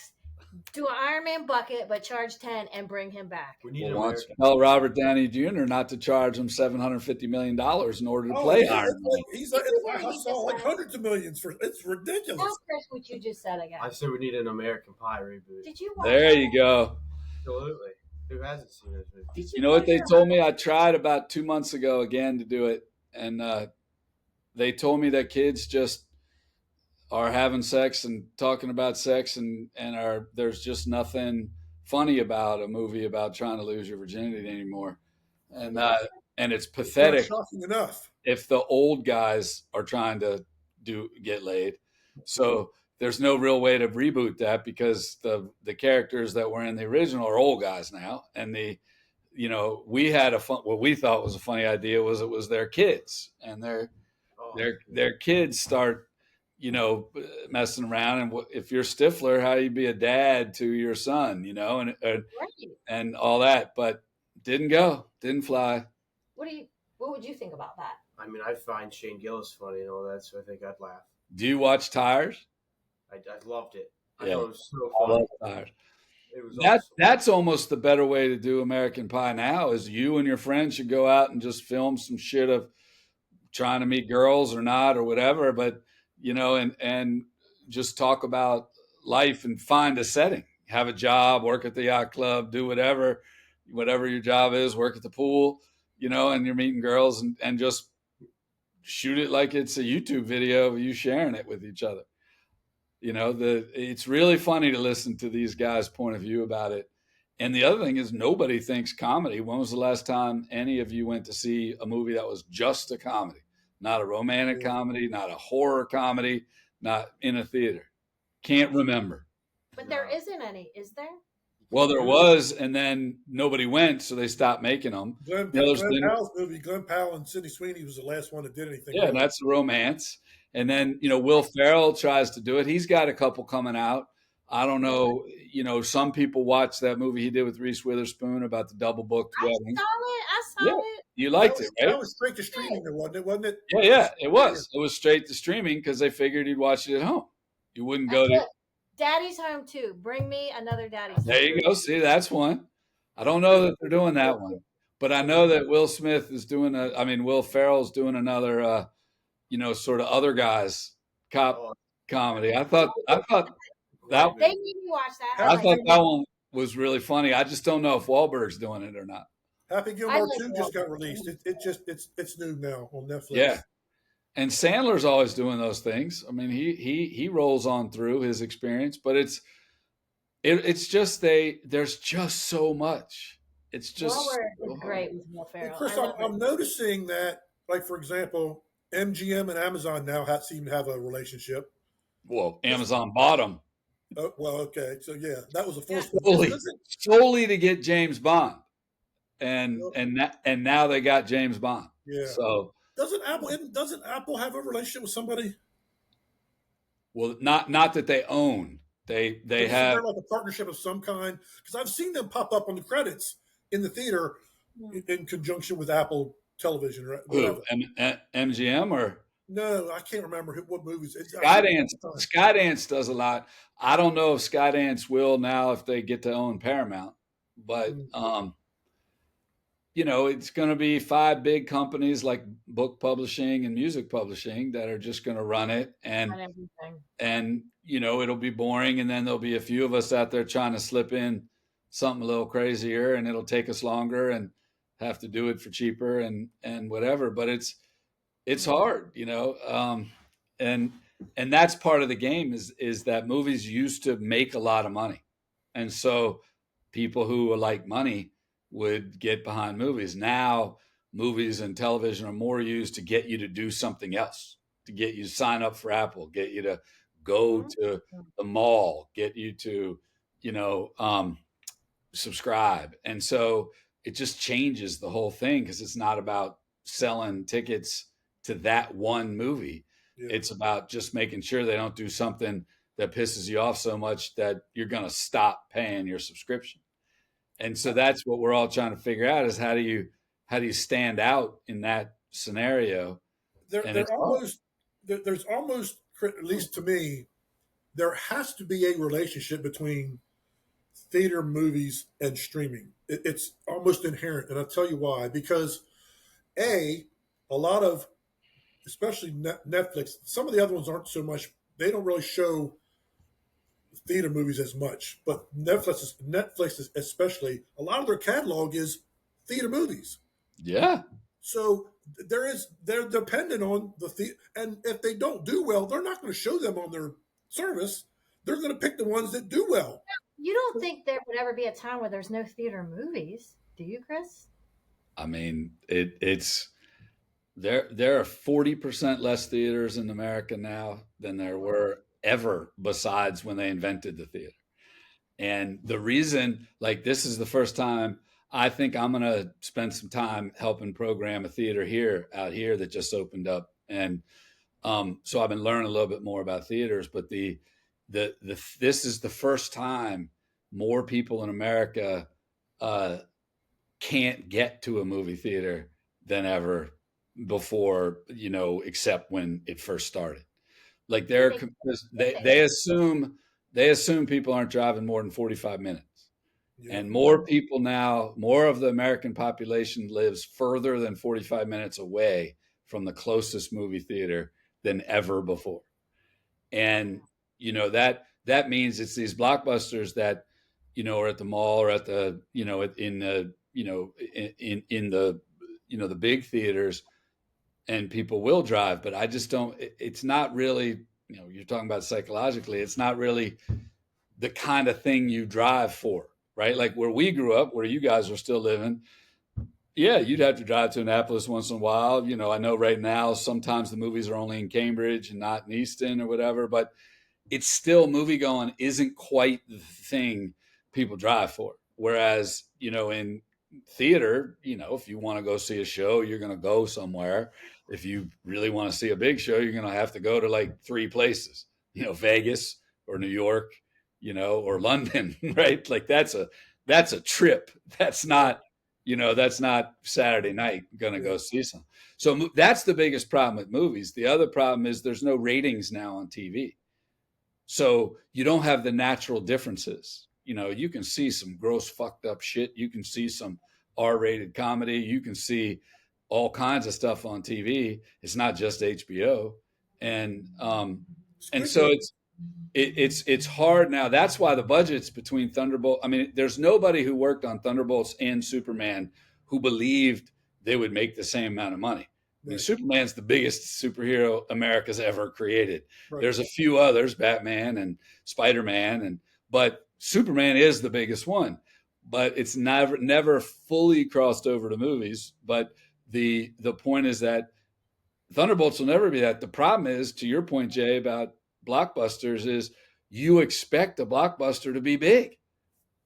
Do an Iron Man bucket, but charge 10 and bring him back. We need tell Robert Downey Jr. not to charge him $750 million in order to play Iron Man. He's like, I saw like hundreds of millions for it's ridiculous. Tell Chris what you just said again. I said we need an American Pie reboot. Did you watch There you go. Absolutely. Who hasn't seen this movie? You know what they told me? I tried about 2 months ago again to do it, and they told me that kids just are having sex and talking about sex and there's just nothing funny about a movie about trying to lose your virginity anymore. And it's pathetic. It's not shocking enough. If the old guys are trying to get laid. So there's no real way to reboot that because the characters that were in the original are old guys now. And we had what we thought was a funny idea was it was their kids and their kids start, messing around. And if you're Stifler, how do you be a dad to your son, and all that, but didn't fly. What would you think about that? I mean, I find Shane Gillis funny and all that, so I think I'd laugh. Do you watch Tires? I loved it. I Yeah. thought it was so funny. I love Tires. It was That's almost the better way to do American Pie now is you and your friends should go out and just film some shit of trying to meet girls or not or whatever, but and just talk about life and find a setting, have a job, work at the yacht club, do whatever your job is, work at the pool, and you're meeting girls and just shoot it like it's a YouTube video of you sharing it with each other. It's really funny to listen to these guys' point of view about it. And the other thing is nobody thinks comedy. When was the last time any of you went to see a movie that was just a comedy? Not a romantic comedy, not a horror comedy, not in a theater. Can't remember. But there isn't any, is there? Well, there was, and then nobody went, so they stopped making them. Glenn Powell's movie, Glenn Powell and Sydney Sweeney was the last one that did anything. Yeah, really. that's the romance. And then, Will Ferrell tries to do it. He's got a couple coming out. I don't know. Some people watch that movie he did with Reese Witherspoon about the double booked wedding. I saw it. You liked it, right? That was straight to streaming, wasn't it? Yeah, it was. It was straight to streaming because they figured you'd watch it at home. You wouldn't go to. Daddy's Home 2. Bring me another Daddy's Home. There you go. See, that's one. I don't know that they're doing that one, but I know that Will Smith is doing Will Ferrell's doing another, sort of other guys cop comedy. I thought that they made me watch that. I thought that one was really funny. I just don't know if Wahlberg's doing it or not. Happy Gilmore 2 just got released. It's new now on Netflix. Yeah. And Sandler's always doing those things. I mean, he rolls on through his experience, but it's just there's just so much. It's just Wahlberg is great with Will Ferrell. Chris, I'm noticing that, like, for example, MGM and Amazon now seem to have a relationship. Well, Amazon bought them. Well, okay, so yeah, that was a force solely to get James Bond, and now they got James Bond. Yeah. So doesn't Apple have a relationship with somebody? Well, not that they own. They have like a partnership of some kind, because I've seen them pop up on the credits in the theater in conjunction with Apple Television. Right? Who, MGM or? No, I can't remember what movies. Skydance does a lot. I don't know if Skydance will now if they get to own Paramount, but it's going to be 5 big companies like book publishing and music publishing that are just going to run it, and it'll be boring, and then there'll be a few of us out there trying to slip in something a little crazier, and it'll take us longer and have to do it for cheaper and whatever. But it's hard, and that's part of the game is that movies used to make a lot of money. And so people who like money would get behind movies. Now movies and television are more used to get you to do something else, to get you to sign up for Apple, get you to go to the mall, get you to, subscribe. And so it just changes the whole thing, because it's not about selling tickets to that one movie. Yeah. It's about just making sure they don't do something that pisses you off so much that you're going to stop paying your subscription. And so that's what we're all trying to figure out, is how do you stand out in that scenario? There's almost, at least to me, there has to be a relationship between theater movies and streaming. It's almost inherent. And I'll tell you why. Because a lot of, especially Netflix, some of the other ones aren't so much, they don't really show theater movies as much. But Netflix is especially, a lot of their catalog is theater movies. Yeah. So they're dependent on the theater. And if they don't do well, they're not going to show them on their service. They're going to pick the ones that do well. You don't think there would ever be a time where there's no theater movies, do you, Chris? I mean, it's there are 40% less theaters in America now than there were ever, besides when they invented the theater. And the reason, like, this is the first time I think I'm going to spend some time helping program a theater out here that just opened up. And so I've been learning a little bit more about theaters, but this is the first time more people in America can't get to a movie theater than ever before, except when it first started. Like they assume people aren't driving more than 45 minutes. Yeah. And more people now, more of the American population lives further than 45 minutes away from the closest movie theater than ever before. And, that means it's these blockbusters that, are at the mall or at the, in the big theaters, and people will drive. But I just don't, it's not really, you're talking about psychologically, it's not really the kind of thing you drive for, right? Like where we grew up, where you guys are still living. Yeah, you'd have to drive to Annapolis once in a while. I know right now, sometimes the movies are only in Cambridge and not in Easton or whatever, but it's still, movie going isn't quite the thing people drive for it. Whereas, in theater, if you want to go see a show, you're going to go somewhere. If you really want to see a big show, you're going to have to go to like 3 places, Vegas or New York, or London, right? Like that's a trip. That's not, that's not Saturday night going to go see some. So that's the biggest problem with movies. The other problem is there's no ratings now on TV. So you don't have the natural differences. You can see some gross fucked up shit. You can see some R-rated comedy. You can see all kinds of stuff on TV. It's not just HBO. And so it's hard now. That's why the budgets between Thunderbolt. I mean, there's nobody who worked on Thunderbolts and Superman who believed they would make the same amount of money. I mean, Superman's the biggest superhero America's ever created. Right. There's a few others, Batman and Spider-Man, but Superman is the biggest one. But it's never fully crossed over to movies. But the point is that Thunderbolts will never be that. The problem is, to your point, Jay, about blockbusters, is you expect a blockbuster to be big,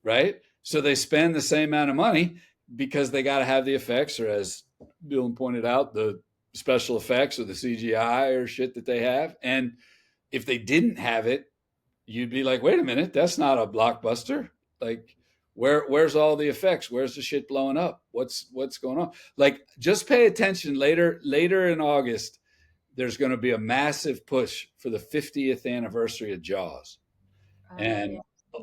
right? So they spend the same amount of money because they got to have the effects, or as Dylan pointed out, the special effects or the CGI or shit that they have. And if they didn't have it, you'd be like, wait a minute, that's not a blockbuster. Like, where's all the effects? Where's the shit blowing up? What's going on? Like, just pay attention. Later in August, there's going to be a massive push for the 50th anniversary of Jaws. And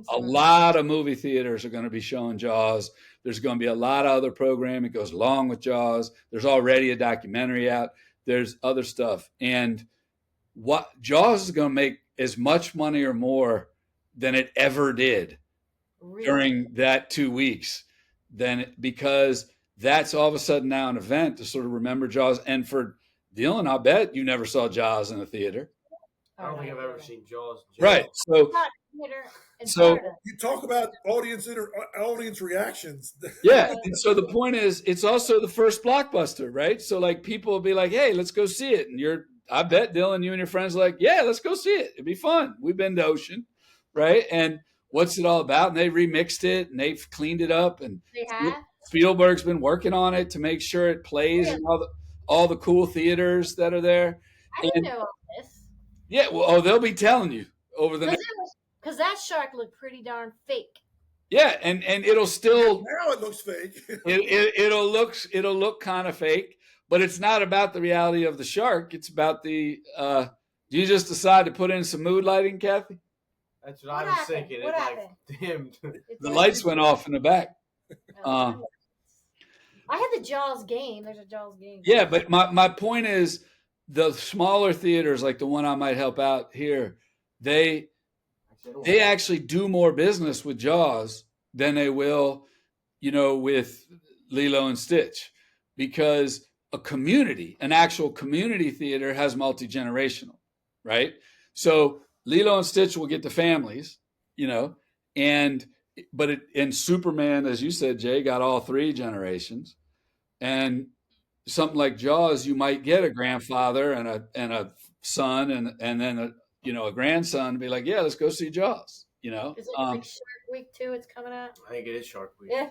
a lot of movie theaters are going to be showing Jaws. There's going to be a lot of other programming that goes along with Jaws. There's already a documentary out. There's other stuff. And what Jaws is going to make as much money or more than it ever did during that 2 weeks. Because that's all of a sudden now an event to sort of remember Jaws. And for Dylan, I'll bet you never saw Jaws in a theater. I don't think I've ever seen Jaws. Right. So you talk about audience reactions. Yeah. And so the point is, it's also the first blockbuster, right? So like people will be like, hey, let's go see it. And I bet Dylan, you and your friends are like, yeah, let's go see it. It'd be fun. We've been to Ocean, right? And what's it all about? And they remixed it and they've cleaned it up. And Spielberg's been working on it to make sure it plays in all the cool theaters that are there. I didn't know all this. Yeah, well, they'll be telling you over the next. Because that shark looked pretty darn fake. Yeah, and it'll still. Now it looks fake. It'll look kind of fake, but it's not about the reality of the shark. It's about the. Do you just decide to put in some mood lighting, Kathy? That's what I was thinking. It like dimmed. The lights went off in the back. I had the Jaws game. There's a Jaws game. Yeah, but my point is, the smaller theaters, like the one I might help out here, they actually do more business with Jaws than they will, with Lilo and Stitch, because an actual community theater has multi-generational, right? So Lilo and Stitch will get the families, and Superman, as you said, Jay, got all 3 generations. And something like Jaws, you might get a grandfather and a son and then a grandson to be like, yeah, let's go see Jaws. Is it like Shark Week 2? It's coming out. I think it is Shark Week. Yeah.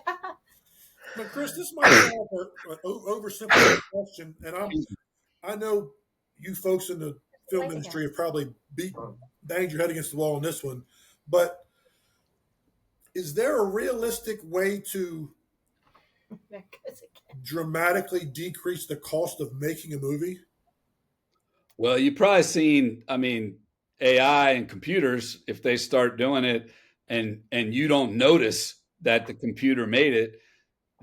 But Chris, this might be an oversimplified question, and I know you folks in the film industry have probably banged your head against the wall on this one, but is there a realistic way to dramatically decrease the cost of making a movie? Well, you've probably seen, AI and computers, if they start doing it and you don't notice that the computer made it,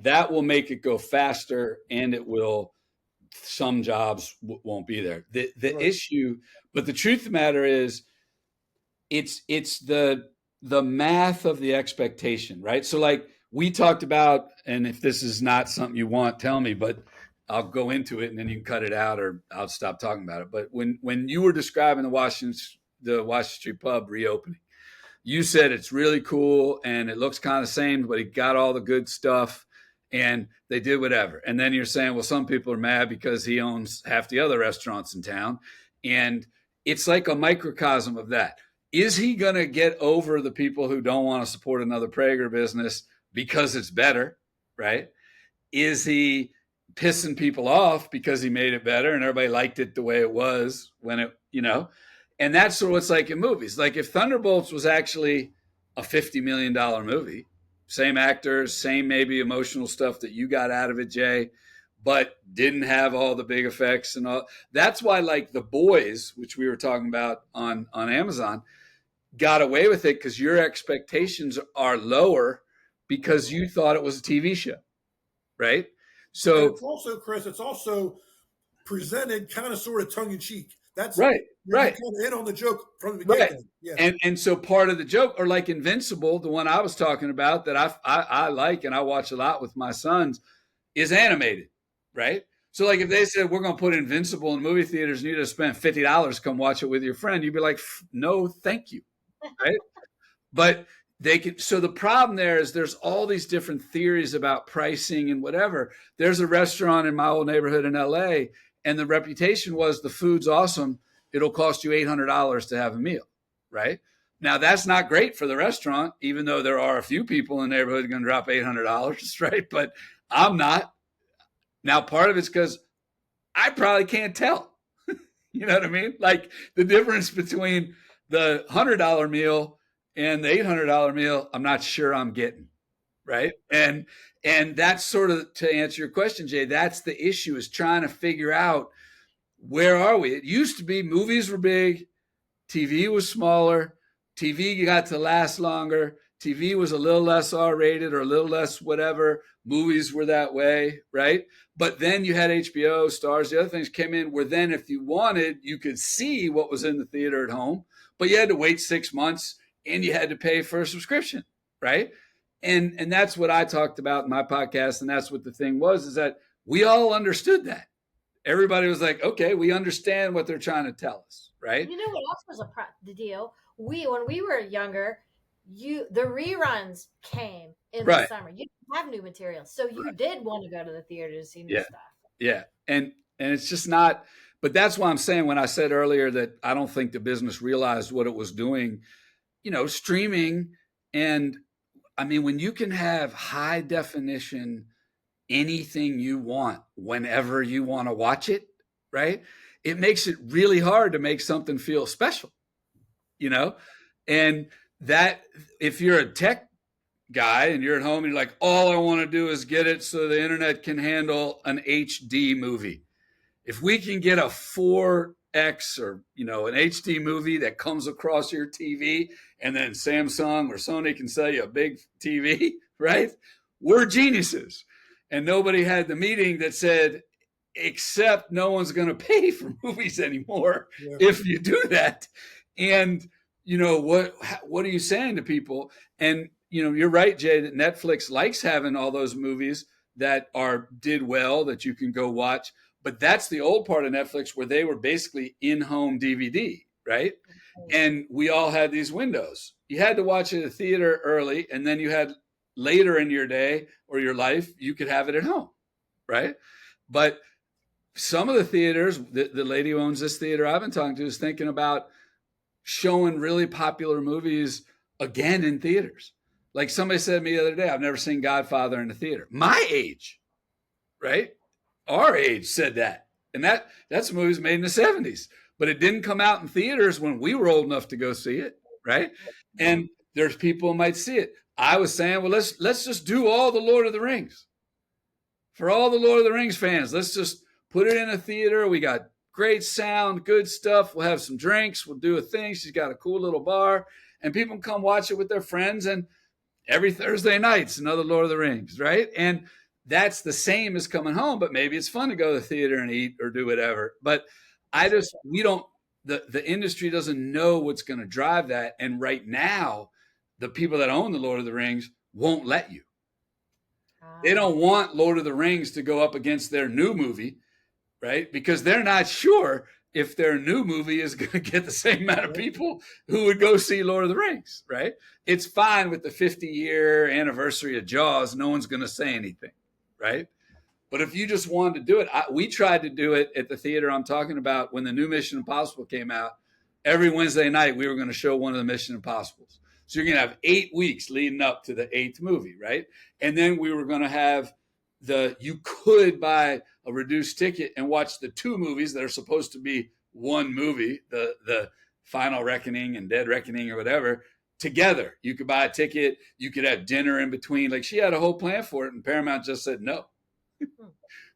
that will make it go faster, and some jobs won't be there. The right. issue, but the truth of the matter is, it's the math of the expectation, right? So like we talked about, and if this is not something you want, tell me, but I'll go into it and then you can cut it out or I'll stop talking about it. But when you were describing the Washington Street Pub reopening, you said it's really cool and it looks kind of the same, but it got all the good stuff and they did whatever. And then you're saying, well, some people are mad because he owns half the other restaurants in town. And it's like a microcosm of that. is he going to get over the people who don't want to support another Prager business because it's better, right? Is he pissing people off because he made it better and everybody liked it the way it was when it, and that's sort of what's like in movies. Like if Thunderbolts was actually a $50 million movie, same actors, same maybe emotional stuff that you got out of it, Jay, but didn't have all the big effects and all. That's why like The Boys, which we were talking about on Amazon, got away with it because your expectations are lower because you thought it was a TV show, right? So and it's also, Chris, it's also presented kind of sort of tongue in cheek. That's right. Kind of in on the joke from the beginning. Right. Yeah. And so part of the joke, or like Invincible, the one I was talking about that I like and I watch a lot with my sons, is animated, right? So like if they said we're going to put Invincible in movie theaters and you just spend $50 to come watch it with your friend, you'd be like, no, thank you, right? But they can. So the problem there is there's all these different theories about pricing and whatever. There's a restaurant in my old neighborhood in LA, and the reputation was the food's awesome. It'll cost you $800 to have a meal, right? Now that's not great for the restaurant, even though there are a few people in the neighborhood going to drop $800, right? But I'm not. Now part of it's because I probably can't tell. You know what I mean? Like the difference between the $100 meal and the $800 meal, I'm not sure I'm getting, right? And that's sort of, to answer your question, Jay, that's the issue, is trying to figure out where are we? It used to be movies were big, TV was smaller, TV got to last longer, TV was a little less R-rated or a little less whatever, movies were that way, right? But then you had HBO, Stars, the other things came in where then if you wanted, you could see what was in the theater at home, but you had to wait 6 months and you had to pay for a subscription, right? And that's what I talked about in my podcast, and that's what the thing was, is that we all understood that. Everybody was like, okay, we understand what they're trying to tell us, right? You know what else was the deal? When we were younger, the reruns came in the summer. You didn't have new material, so you did want to go to the theater to see new stuff. Yeah, and it's just not. But that's why I'm saying when I said earlier that I don't think the business realized what it was doing. Streaming, and I mean, when you can have high definition anything you want whenever you want to watch it, right? It makes it really hard to make something feel special, and that if you're a tech guy and you're at home and you're like, all I want to do is get it so the internet can handle an HD movie. If we can get a 4X or, an HD movie that comes across your TV, and then Samsung or Sony can sell you a big TV, right? We're geniuses. And nobody had the meeting that said, except no one's going to pay for movies anymore if you do that. And, what are you saying to people? And, you're right, Jay, that Netflix likes having all those movies that did well that you can go watch. But that's the old part of Netflix where they were basically in-home DVD, right? And we all had these windows. You had to watch it at a theater early, and then you had later in your day or your life, you could have it at home, right? But some of the theaters, the lady who owns this theater I've been talking to is thinking about showing really popular movies again in theaters. Like somebody said to me the other day, I've never seen Godfather in the theater. My age, right? Our age said that. And that's a movie made in the 70s. But it didn't come out in theaters when we were old enough to go see it, right? And there's people who might see it. I was saying, well, let's just do all the Lord of the Rings. For all the Lord of the Rings fans, let's just put it in a theater. We got great sound, good stuff. We'll have some drinks. We'll do a thing. She's got a cool little bar. And people can come watch it with their friends. And every Thursday night's another Lord of the Rings, right? And that's the same as coming home, but maybe it's fun to go to the theater and eat or do whatever. But the industry doesn't know what's going to drive that. And right now, the people that own the Lord of the Rings won't let you. They don't want Lord of the Rings to go up against their new movie, right? Because they're not sure if their new movie is going to get the same amount of people who would go see Lord of the Rings, right? It's fine with the 50-year anniversary of Jaws. No one's going to say anything, right? But if you just wanted to do it, we tried to do it at the theater I'm talking about when the new Mission Impossible came out. every Wednesday night we were going to show one of the Mission Impossibles. So you're going to have 8 weeks leading up to the 8th movie, right? And then we were going to have you could buy a reduced ticket and watch the 2 movies that are supposed to be one movie, the Final Reckoning and Dead Reckoning or whatever, together. You could buy a ticket. You could have dinner in between. Like, she had a whole plan for it, and Paramount just said, no,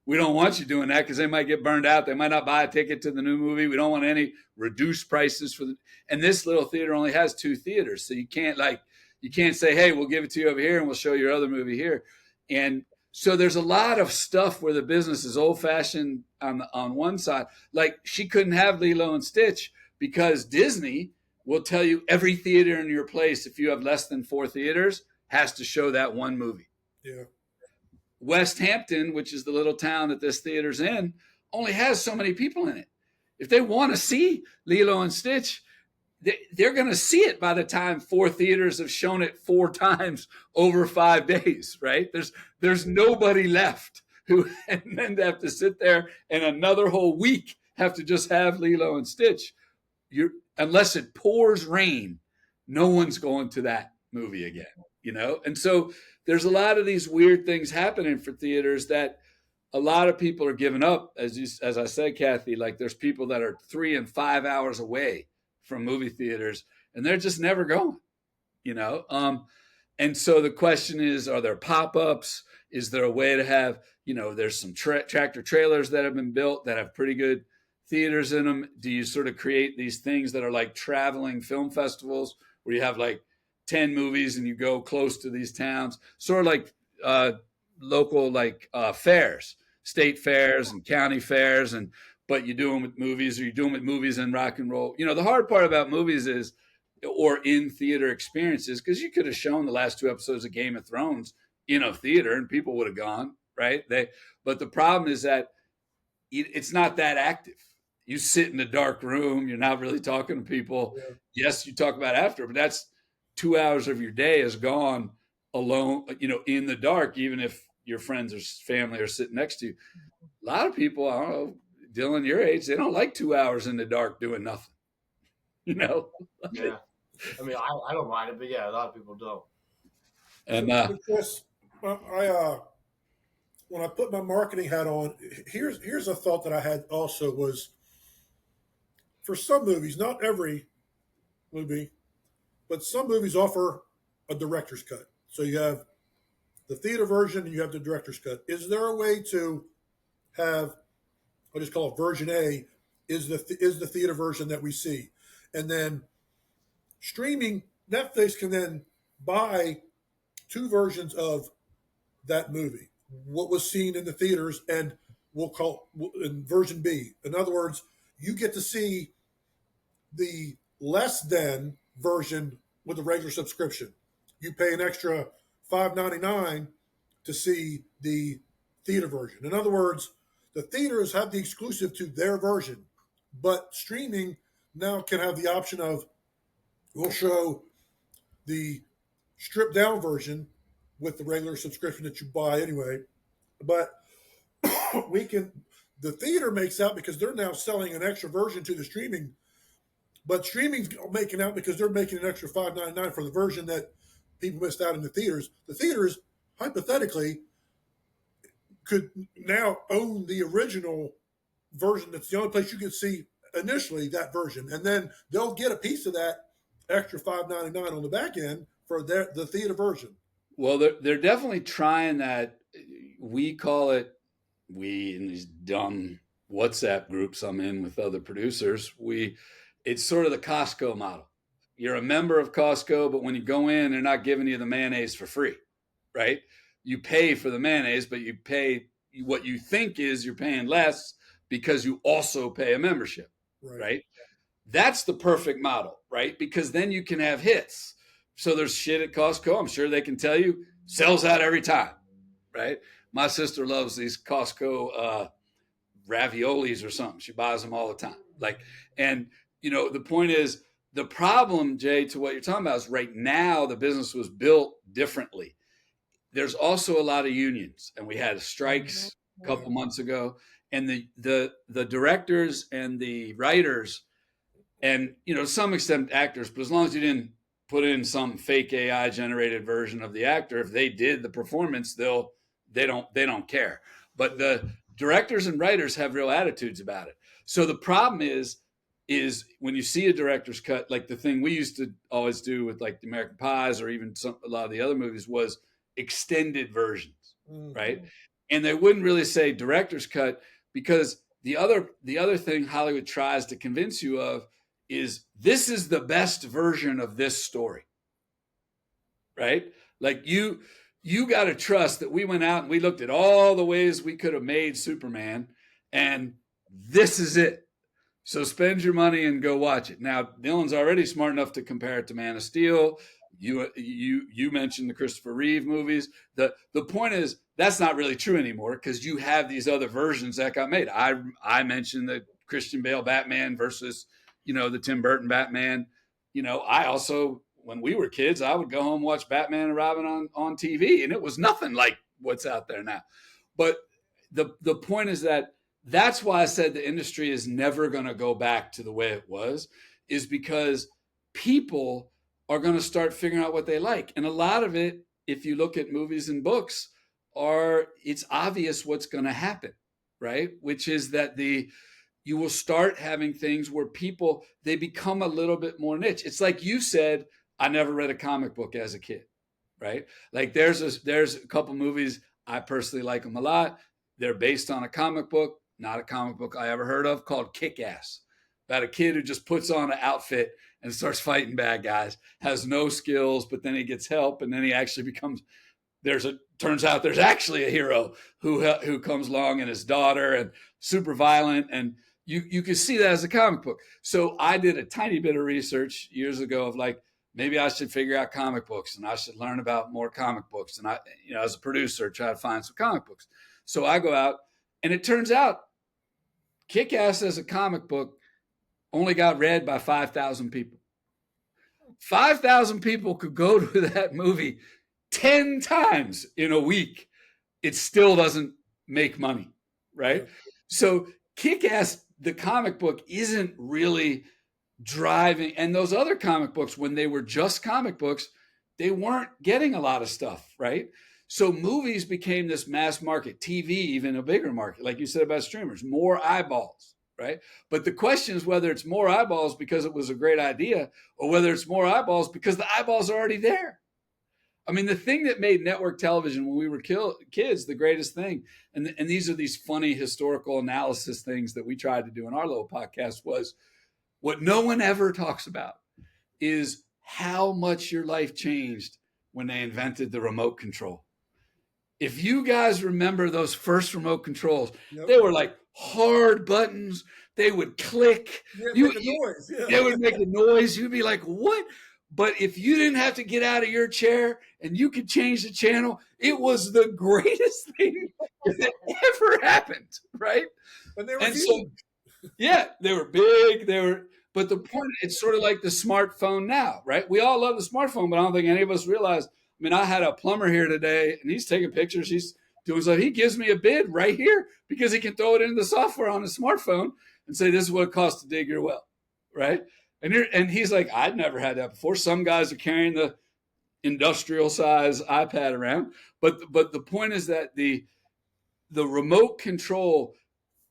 we don't want you doing that because they might get burned out. They might not buy a ticket to the new movie. We don't want any reduced prices for and this little theater only has 2 theaters. So you can't say, hey, we'll give it to you over here and we'll show your other movie here. And so there's a lot of stuff where the business is old fashioned on one side. Like, she couldn't have Lilo and Stitch because Disney will tell you every theater in your place, if you have less than 4 theaters, has to show that one movie. Yeah. West Hampton, which is the little town that this theater's in, only has so many people in it. If they want to see Lilo and Stitch, they're going to see it by the time 4 theaters have shown it 4 times over 5 days, right? There's nobody left who and then they have to sit there and another whole week have to just have Lilo and Stitch. Unless it pours rain, no one's going to that movie again, you know? And so there's a lot of these weird things happening for theaters that a lot of people are giving up. As I said, Kathy, like, there's people that are 3 and 5 hours away from movie theaters and they're just never going, you know? And so the question is, are there pop-ups? Is there a way to have, you know, there's some tractor trailers that have been built that have pretty good theaters in them. Do you sort of create these things that are like traveling film festivals where you have like 10 movies and you go close to these towns, sort of like local, like fairs, state fairs and county fairs, but you do them with movies, or you do them with movies and rock and roll. You know, the hard part about movies is, or in theater experiences, because you could have shown the last 2 episodes of Game of Thrones in a theater and people would have gone, right? But the problem is that it's not that active. You sit in a dark room, you're not really talking to people. Yeah. Yes, you talk about after, but that's 2 hours of your day is gone alone, you know, in the dark, even if your friends or family are sitting next to you. A lot of people, I don't know, Dylan, your age, they don't like 2 hours in the dark doing nothing, you know? Yeah. I mean, I don't mind it, but yeah, a lot of people don't. And Chris, when I put my marketing hat on, here's a thought that I had also was, for some movies, not every movie, but some movies offer a director's cut. So you have the theater version and you have the director's cut. Is there a way to have, I'll just call it version A, is the theater version that we see? And then streaming, Netflix can then buy 2 versions of that movie, what was seen in the theaters, and we'll call in version B. In other words, you get to see the less than version with a regular subscription. You pay an extra $5.99 to see the theater version. In other words, the theaters have the exclusive to their version, but streaming now can have the option of, we'll show the stripped down version with the regular subscription that you buy anyway. But the theater makes out because they're now selling an extra version to the streaming, but streaming's making out because they're making an extra $5.99 for the version that people missed out in the theaters. The theaters, hypothetically, could now own the original version. That's the only place you could see initially that version. And then they'll get a piece of that extra $5.99 on the back end for the theater version. Well, they're definitely trying that. We call it, in these dumb WhatsApp groups I'm in with other producers, it's sort of the Costco model. You're a member of Costco, but when you go in, they're not giving you the mayonnaise for free, right? You pay for the mayonnaise, but you pay what you think is you're paying less because you also pay a membership, right? That's the perfect model, right? Because then you can have hits. So there's shit at Costco, I'm sure they can tell you, sells out every time, right? My sister loves these Costco raviolis or something. She buys them all the time. And you know, the point is, the problem, Jay, to what you're talking about is right now the business was built differently. There's also a lot of unions, and we had strikes a couple months ago, and the directors and the writers and to some extent actors, but as long as you didn't put in some fake AI generated version of the actor, if they did the performance, they don't care. But the directors and writers have real attitudes about it. So the problem is when you see a director's cut, like the thing we used to always do with like the American Pies or even a lot of the other movies was extended versions, right? And they wouldn't really say director's cut because the other thing Hollywood tries to convince you of is this is the best version of this story, right? Like you got to trust that we went out and we looked at all the ways we could have made Superman, and this is it. So spend your money and go watch it. Now, Dylan's already smart enough to compare it to Man of Steel. You mentioned the Christopher Reeve movies. The point is that's not really true anymore because you have these other versions that got made. I mentioned the Christian Bale Batman versus the Tim Burton Batman. I also, when we were kids, I would go home and watch Batman and Robin on TV, and it was nothing like what's out there now. But the point is that's why I said the industry is never going to go back to the way it was, is because people are going to start figuring out what they like. And a lot of it, if you look at movies and books, it's obvious what's going to happen, right? Which is that you will start having things where people, they become a little bit more niche. It's like you said, I never read a comic book as a kid, right? Like there's a couple movies, I personally like them a lot. They're based on a comic book. Not a comic book I ever heard of, called Kick-Ass, about a kid who just puts on an outfit and starts fighting bad guys, has no skills, but then he gets help, and then he actually turns out there's actually a hero who comes along, and his daughter, and super violent, and you can see that as a comic book. So I did a tiny bit of research years ago of like, maybe I should figure out comic books, and I should learn about more comic books, and I, as a producer, try to find some comic books. So I go out, and it turns out Kick-Ass as a comic book only got read by 5,000 people. 5,000 people could go to that movie 10 times in a week. It still doesn't make money, right? So Kick-Ass, the comic book, isn't really driving. And those other comic books, when they were just comic books, they weren't getting a lot of stuff, right? So movies became this mass market, TV even a bigger market, like you said about streamers, more eyeballs, right? But the question is whether it's more eyeballs because it was a great idea or whether it's more eyeballs because the eyeballs are already there. I mean, the thing that made network television when we were kids, the greatest thing, and these are these funny historical analysis things that we tried to do in our little podcast, was what no one ever talks about is how much your life changed when they invented the remote control. If you guys remember those first remote controls, They were like hard buttons. They would click. They would make a noise. You'd be like, what? But if you didn't have to get out of your chair and you could change the channel, it was the greatest thing that ever happened, right? And they were huge. They were big. But the point, it's sort of like the smartphone now, right? We all love the smartphone, but I don't think any of us realize. I mean, I had a plumber here today, and he's taking pictures. He's doing stuff. He gives me a bid right here because he can throw it into the software on his smartphone and say, this is what it costs to dig your well, right? And he's like, I'd never had that before. Some guys are carrying the industrial size iPad around. But the point is that the remote control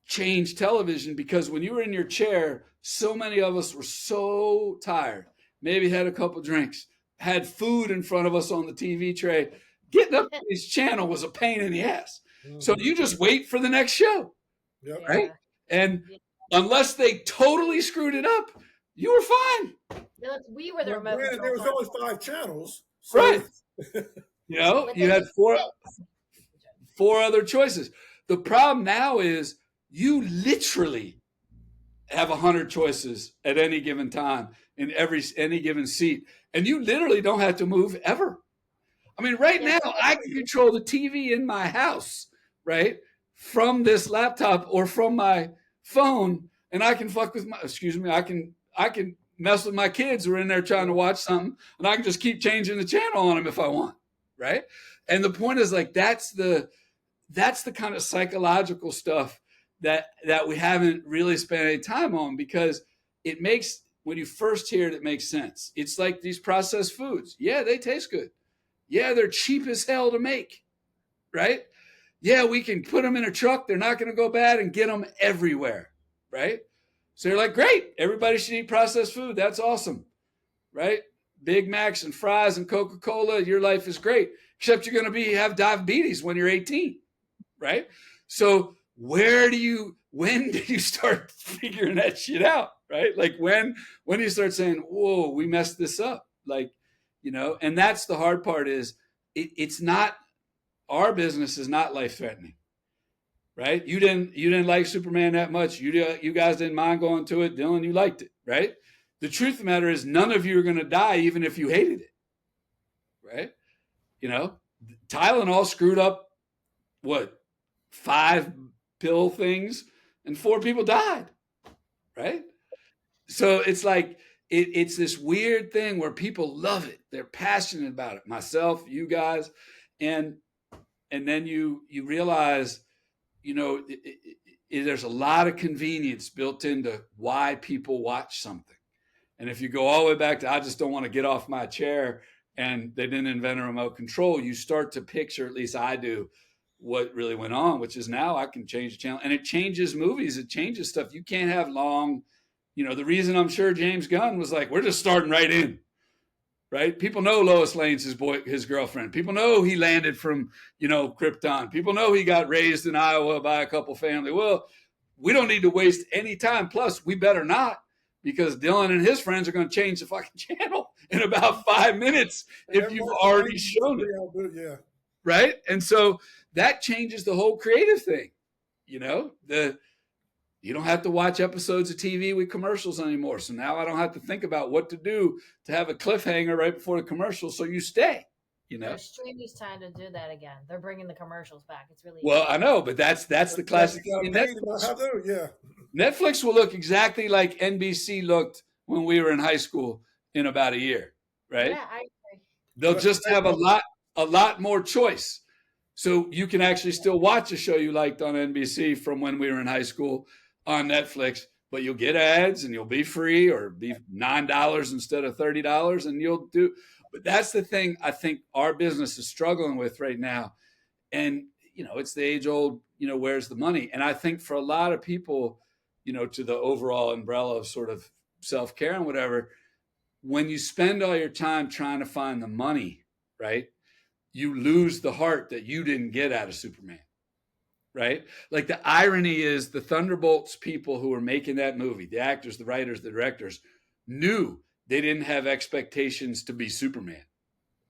changed television because when you were in your chair, so many of us were so tired, maybe had a couple drinks, had food in front of us on the TV tray. Getting up to this channel was a pain in the ass. So you just wait for the next show, right? And unless they totally screwed it up, you were fine. We were the remote control. There was only 5 channels. So. Right. You had four other choices. The problem now is you literally have 100 choices at any given time in any given seat. And you literally don't have to move ever. I mean, right now, I can control the TV in my house, right, from this laptop or from my phone, and I can I can mess with my kids who are in there trying to watch something, and I can just keep changing the channel on them if I want, right? And the point is, like, that's the kind of psychological stuff that we haven't really spent any time on, because it makes when you first hear it, it makes sense. It's like these processed foods. Yeah, they taste good. Yeah, they're cheap as hell to make, right? Yeah, we can put them in a truck. They're not going to go bad and get them everywhere, right? So you're like, great, everybody should eat processed food. That's awesome, right? Big Macs and fries and Coca-Cola, your life is great, except you're going to have diabetes when you're 18, right? So when do you start figuring that shit out, right? Like when do you start saying, whoa, we messed this up? Like, and that's the hard part is it's not, our business is not life-threatening, right? You didn't like Superman that much. You guys didn't mind going to it. Dylan, you liked it, right? The truth of the matter is none of you are going to die even if you hated it, right? Tylenol screwed up, 5 pill things and 4 people died, right? So it's like, it's this weird thing where people love it. They're passionate about it. Myself, you guys. And then you realize, there's a lot of convenience built into why people watch something. And if you go all the way back to, I just don't want to get off my chair and they didn't invent a remote control, you start to picture, at least I do, what really went on, which is now I can change the channel. And it changes movies. It changes stuff. You can't have long, the reason I'm sure James Gunn was like, we're just starting right in. Right? People know Lois Lane's his girlfriend. People know he landed from, Krypton. People know he got raised in Iowa by a couple family. Well, we don't need to waste any time. Plus, we better not, because Dylan and his friends are going to change the fucking channel in about 5 minutes if you've already shown it. Yeah. Right? And so that changes the whole creative thing. You don't have to watch episodes of TV with commercials anymore. So now I don't have to think about what to do to have a cliffhanger right before the commercial so you stay, Streaming's time to do that again. They're bringing the commercials back. It's really well, I know, but that's the classic. Netflix will look exactly like NBC looked when we were in high school in about a year, right? Yeah, I agree. They'll just have a lot more choice. So you can actually still watch a show you liked on NBC from when we were in high school on Netflix, but you'll get ads and you'll be free or be $9 instead of $30 and you'll do. But that's the thing I think our business is struggling with right now. And, it's the age old, where's the money? And I think for a lot of people, to the overall umbrella of sort of self-care and whatever, when you spend all your time trying to find the money, right, you lose the heart that you didn't get out of Superman. Right? Like the irony is the Thunderbolts people who were making that movie, the actors, the writers, the directors, knew they didn't have expectations to be Superman.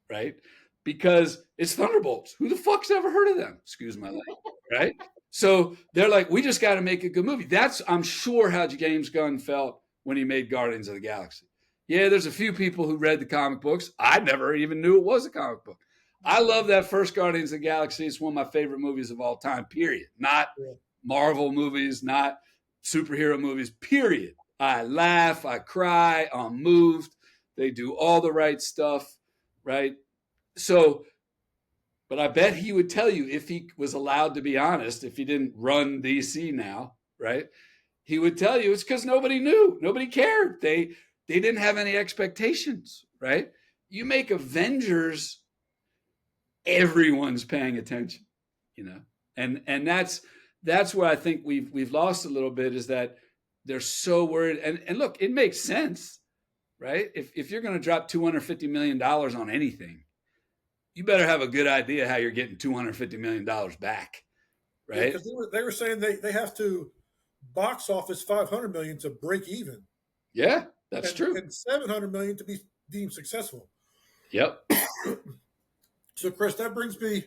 Right? Because it's Thunderbolts. Who the fuck's ever heard of them? Excuse my language. Right? So they're like, we just got to make a good movie. That's, I'm sure, how James Gunn felt when he made Guardians of the Galaxy. Yeah, there's a few people who read the comic books. I never even knew it was a comic book. I love that first Guardians of the Galaxy. It's one of my favorite movies of all time, period. Not Marvel movies, not superhero movies, period. I laugh, I cry, I'm moved. They do all the right stuff, right? So, but I bet he would tell you, if he was allowed to be honest, if he didn't run DC now, right? He would tell you it's because nobody knew. Nobody cared. They didn't have any expectations, right? You make Avengers, everyone's paying attention, and that's where I think we've lost a little bit, is that they're so worried. And look, it makes sense, right? If you're going to drop $250 million on anything, you better have a good idea how you're getting $250 million back, right? Because they were saying they have to box office 500 million to break even. Yeah, that's true. And 700 million to be deemed successful. Yep. So, Chris, that brings me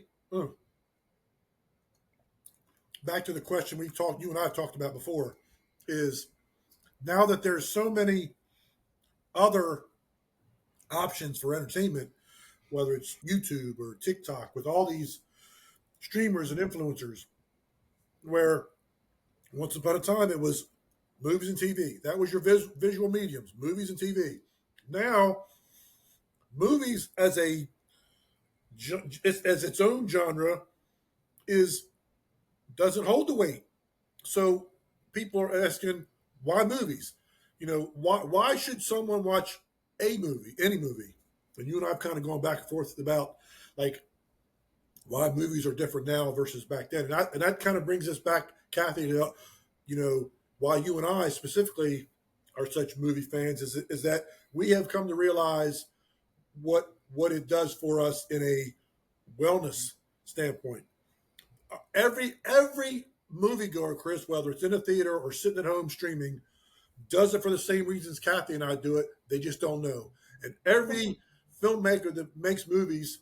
back to the question you and I talked about before, is now that there's so many other options for entertainment, whether it's YouTube or TikTok, with all these streamers and influencers, where once upon a time it was movies and TV. That was your visual mediums, movies and TV. Now, movies as its own genre doesn't hold the weight. So people are asking, why movies? why should someone watch a movie, any movie? And you and I have kind of gone back and forth about like why movies are different now versus back then. And that kind of brings us back, Kathy, to, why you and I specifically are such movie fans is that we have come to realize what it does for us in a wellness standpoint. Every moviegoer, Chris, whether it's in a theater or sitting at home streaming, does it for the same reasons Kathy and I do it. They just don't know. And every filmmaker that makes movies,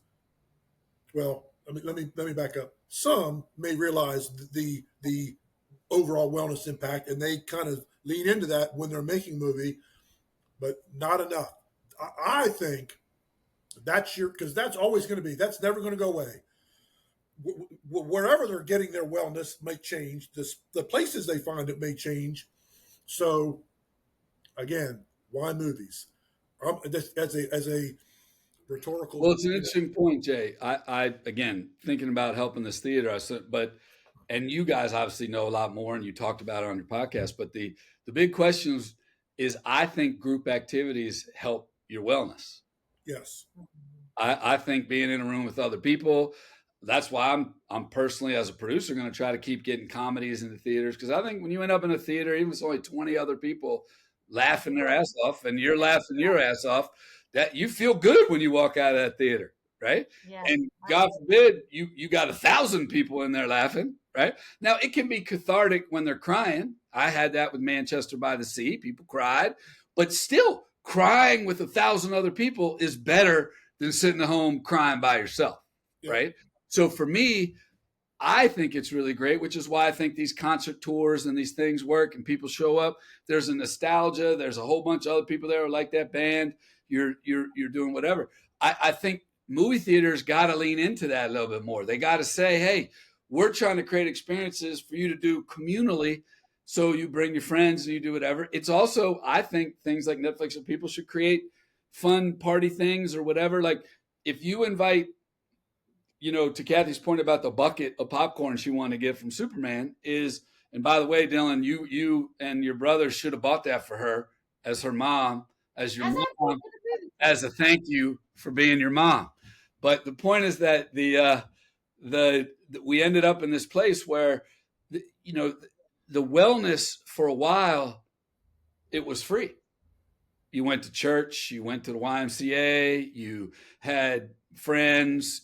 well, let me back up. Some may realize the overall wellness impact, and they kind of lean into that when they're making a movie, but not enough. I think because that's always going to be, that's never going to go away. Wherever they're getting their wellness may change. The places they find it may change. So, again, why movies? As a rhetorical. Well, it's an interesting point, Jay. I again thinking about helping this theater. And you guys obviously know a lot more, and you talked about it on your podcast. But the big question is I think group activities help your wellness. Yes. I think being in a room with other people. That's why I'm personally, as a producer, going to try to keep getting comedies in the theaters, because I think when you end up in a theater, even if it's only 20 other people laughing their ass off and you're laughing your ass off, that you feel good when you walk out of that theater, right? Yeah. And God forbid you got 1,000 people in there laughing, right? Now it can be cathartic when they're crying. I had that with Manchester by the Sea. People cried, but still crying with 1,000 other people is better than sitting at home crying by yourself, right? So for me, I think it's really great, which is why I think these concert tours and these things work and people show up. There's a nostalgia. There's a whole bunch of other people there who like that band. You're doing whatever. I think movie theaters got to lean into that a little bit more. They got to say, hey, we're trying to create experiences for you to do communally. So you bring your friends and you do whatever. It's also, I think, things like Netflix and people should create fun party things or whatever. Like if you invite, to Kathy's point about the bucket of popcorn she wanted to get from Superman and by the way, Dylan, you and your brother should have bought that for her as her mom, as your mom, as a thank you for being your mom. But the point is that we ended up in this place where, the wellness for a while, it was free. You went to church, you went to the YMCA, you had friends,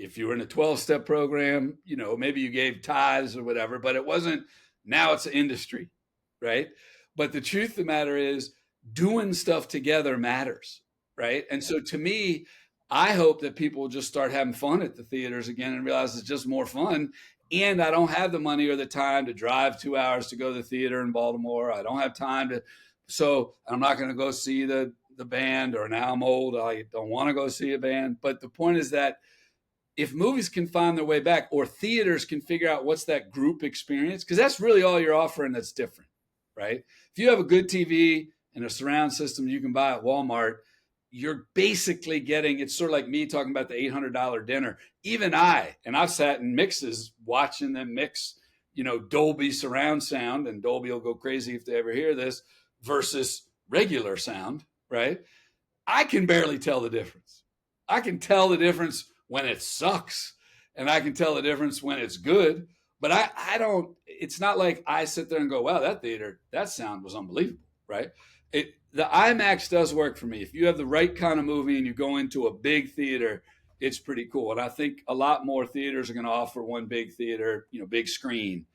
if you were in a 12-step program, maybe you gave tithes or whatever, but it wasn't, now it's an industry, right? But the truth of the matter is doing stuff together matters, right? And so to me, I hope that people will just start having fun at the theaters again and realize it's just more fun. And I don't have the money or the time to drive 2 hours to go to the theater in Baltimore. I don't have time so I'm not going to go see the band, or now I'm old, I don't want to go see a band. But the point is that if movies can find their way back, or theaters can figure out what's that group experience, because that's really all you're offering that's different, right? If you have a good TV and a surround system you can buy at Walmart, you're basically getting, it's sort of like me talking about the $800 dinner. Even I've sat in mixes watching them mix, Dolby surround sound, and Dolby will go crazy if they ever hear this, versus regular sound, right? I can barely tell the difference. I can tell the difference when it sucks, and I can tell the difference when it's good, but I don't, it's not like I sit there and go, wow, that theater, that sound was unbelievable, right? The IMAX does work for me. If you have the right kind of movie and you go into a big theater, it's pretty cool. And I think a lot more theaters are going to offer one big theater, big screen.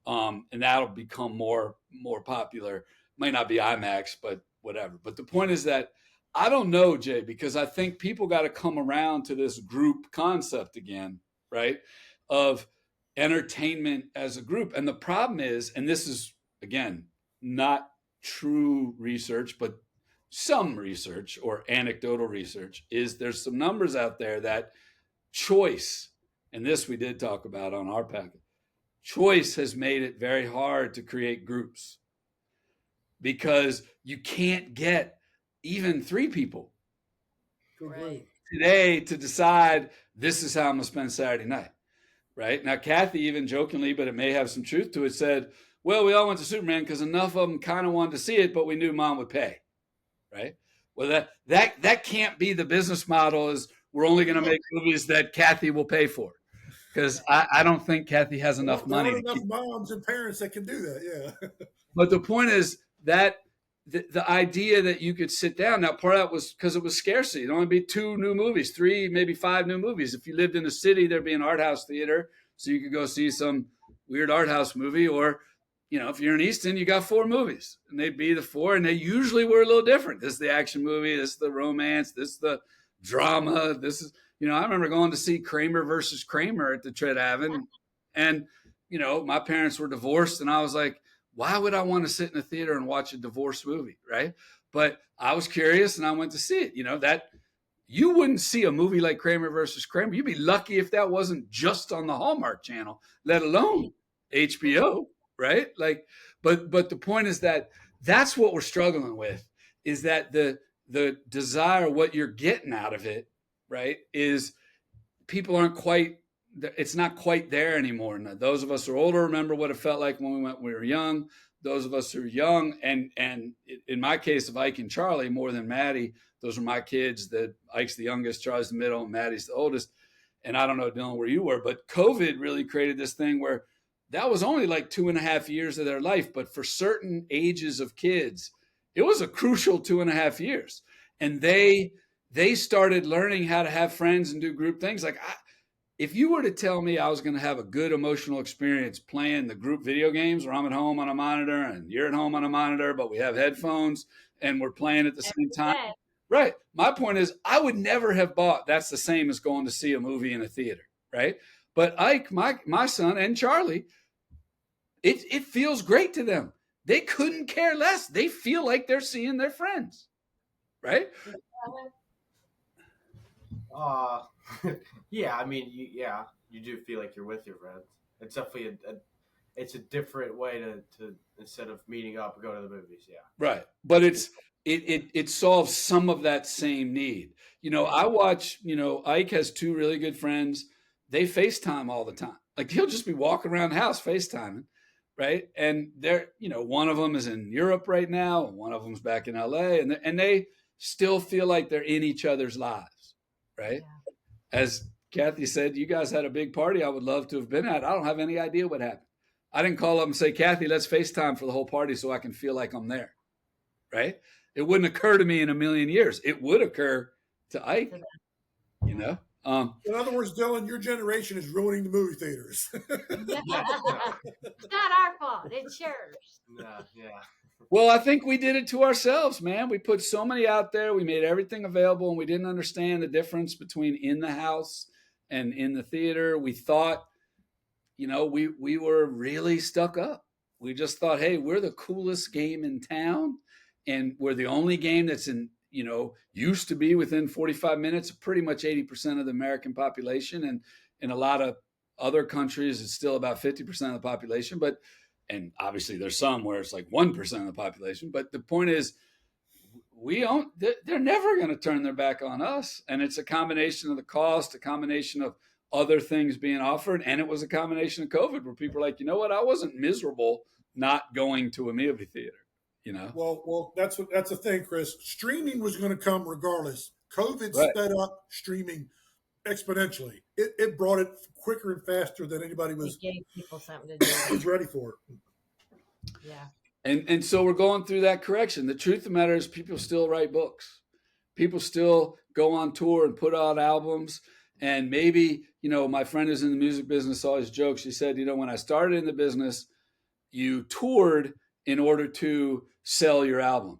And that'll become more popular. Might not be IMAX, but whatever. But the point is that I don't know, Jay, because I think people got to come around to this group concept again, right? Of entertainment as a group. And the problem is, and this is, again, not true research, but some research or anecdotal research, is there's some numbers out there that choice, and this we did talk about on our packet, choice has made it very hard to create groups because you can't get even 3 people Right. today to decide this is how I'm going to spend Saturday night. right? Now, Kathy even jokingly, but it may have some truth to it, said, well, we all went to Superman because enough of them kind of wanted to see it, but we knew mom would pay, right? Well, that can't be the business model, is we're only going to make movies that Kathy will pay for. Because I don't think Kathy has enough There money. aren't enough moms and parents that can do that, yeah. But the point is that the idea that you could sit down, now part of that was because it was scarcity. There'd only be 2 new movies, 3, maybe 5 new movies. If you lived in a city, there'd be an art house theater, so you could go see some weird art house movie. Or, if you're in Easton, you got 4 movies, and they'd be the 4, and they usually were a little different. This is the action movie, this is the romance, this is the drama, this is, I remember going to see Kramer versus Kramer at the Tread Haven, and, my parents were divorced, and I was like, why would I want to sit in a theater and watch a divorce movie, right? But I was curious, and I went to see it. That you wouldn't see a movie like Kramer versus Kramer. You'd be lucky if that wasn't just on the Hallmark Channel, let alone HBO, right? Like, but the point is that that's what we're struggling with, is that the desire, what you're getting out of it, right, is people aren't quite, it's not quite there anymore. Now, those of us who are older remember what it felt like when we were young. Those of us who are young, and in my case of Ike and Charlie, more than Maddie, those are my kids. That Ike's the youngest, Charlie's the middle, and Maddie's the oldest. And I don't know, Dylan, where you were, but COVID really created this thing where that was only like 2.5 years of their life. But for certain ages of kids, it was a crucial 2.5 years. And they started learning how to have friends and do group things. Like, if you were to tell me I was going to have a good emotional experience playing the group video games where I'm at home on a monitor and you're at home on a monitor, but we have headphones and we're playing at the same time. Right. My point is, I would never have bought that's the same as going to see a movie in a theater. Right. But Ike, my son, and Charlie, it feels great to them. They couldn't care less. They feel like they're seeing their friends. Right. Yeah, I mean, you do feel like you're with your friends. It's definitely it's a different way to instead of meeting up, go to the movies. Yeah, right. But it solves some of that same need. I watch. Ike has 2 really good friends. They FaceTime all the time. Like, he'll just be walking around the house FaceTiming, right? And they're, one of them is in Europe right now, and one of them's back in LA, and they still feel like they're in each other's lives, right? Yeah. As Kathy said, you guys had a big party I would love to have been at. I don't have any idea what happened. I didn't call up and say, Kathy, let's FaceTime for the whole party so I can feel like I'm there, right? It wouldn't occur to me in a million years. It would occur to Ike, In other words, Dylan, your generation is ruining the movie theaters. It's not our fault. It's yours. Yeah. Well, I think we did it to ourselves, man. We put so many out there. We made everything available, and we didn't understand the difference between in the house and in the theater. We thought, we were really stuck up. We just thought, hey, we're the coolest game in town, and we're the only game that's used to be within 45 minutes of pretty much 80% of the American population. And in a lot of other countries, it's still about 50% of the population. And obviously there's some where it's like 1% of the population. But the point is, they're never going to turn their back on us. And it's a combination of the cost, a combination of other things being offered. And it was a combination of COVID where people are like, you know what? I wasn't miserable not going to a movie theater. Well, that's the thing, Chris. Streaming was going to come regardless. COVID sped up streaming exponentially. It brought it quicker and faster than anybody was. It gave people something to do. Was ready for it. Yeah. And so we're going through that correction. The truth of the matter is, people still write books. People still go on tour and put out albums. And maybe, my friend who's in the music business always jokes. She said, when I started in the business, you toured in order to sell your album.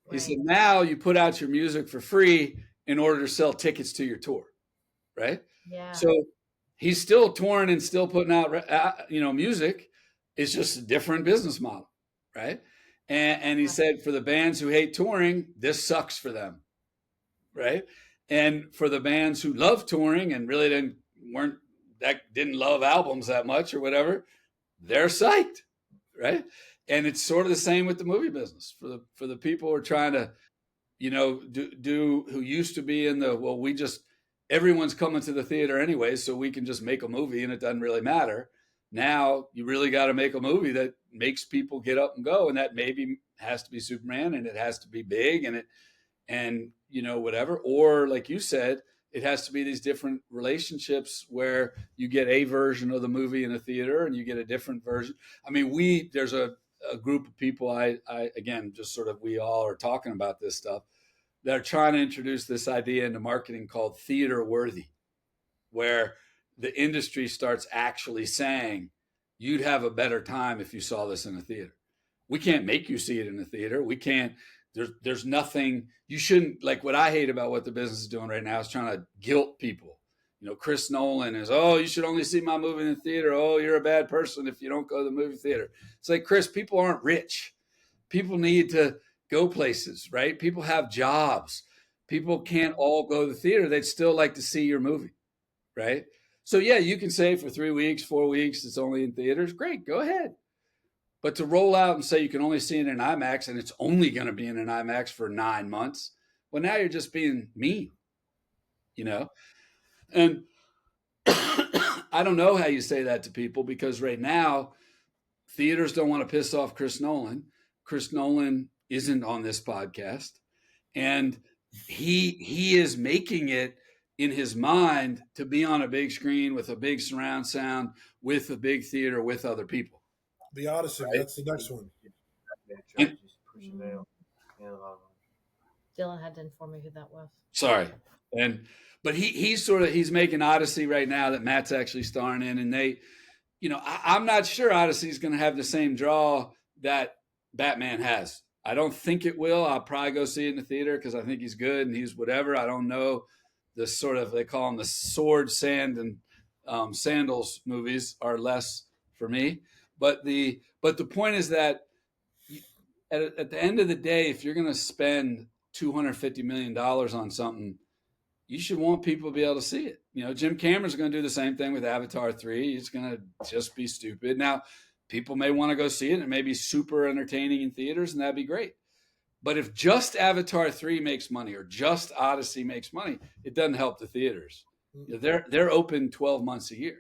Right. He said, now you put out your music for free in order to sell tickets to your tour. Right. Yeah. So he's still touring and still putting out, music. It's just a different business model. Right. And he said, for the bands who hate touring, this sucks for them. Right. And for the bands who love touring and really didn't love albums that much or whatever, they're psyched. Right. And it's sort of the same with the movie business for the people who are trying to, do who used to be in we just everyone's coming to the theater anyway, so we can just make a movie and it doesn't really matter. Now you really got to make a movie that makes people get up and go, and that maybe has to be Superman, and it has to be big, and whatever. Or like you said, it has to be these different relationships where you get a version of the movie in a theater and you get a different version. I mean, there's a group of people, I again, just sort of, we all are talking about this stuff, that are trying to introduce this idea into marketing called theater worthy, where the industry starts actually saying, you'd have a better time if you saw this in a theater. We can't make you see it in the theater. We can't, there's nothing, you shouldn't, like what I hate about what the business is doing right now is trying to guilt people. Chris Nolan is, oh, you should only see my movie in the theater. Oh, you're a bad person if you don't go to the movie theater. It's like, Chris, people aren't rich. People need to go places, right? People have jobs. People can't all go to the theater. They'd still like to see your movie, right? So yeah, you can say for 3 weeks, 4 weeks, it's only in theaters. Great, go ahead. But to roll out and say you can only see it in IMAX and it's only going to be in an IMAX for 9 months, well, now you're just being mean, And I don't know how you say that to people, because right now theaters don't want to piss off Chris Nolan. Chris Nolan isn't on this podcast, and he is making it in his mind to be on a big screen with a big surround sound with a big theater with other people. The Odyssey, right? That's the next one. Dylan had to inform me who that was. Sorry. But he's making Odyssey right now that Matt's actually starring in, and I'm not sure Odyssey is going to have the same draw that Batman has. I don't think it will. I'll probably go see it in the theater because I think he's good and he's whatever. I don't know. The sort of, they call them the sword, sand, and sandals movies are less for me. But the point is that at the end of the day, if you're going to spend $250 million on something, you should want people to be able to see it. Jim Cameron's going to do the same thing with Avatar 3. It's going to just be stupid. Now, people may want to go see it, and it may be super entertaining in theaters, and that'd be great. But if just Avatar 3 makes money or just Odyssey makes money, it doesn't help the theaters. They're open 12 months a year,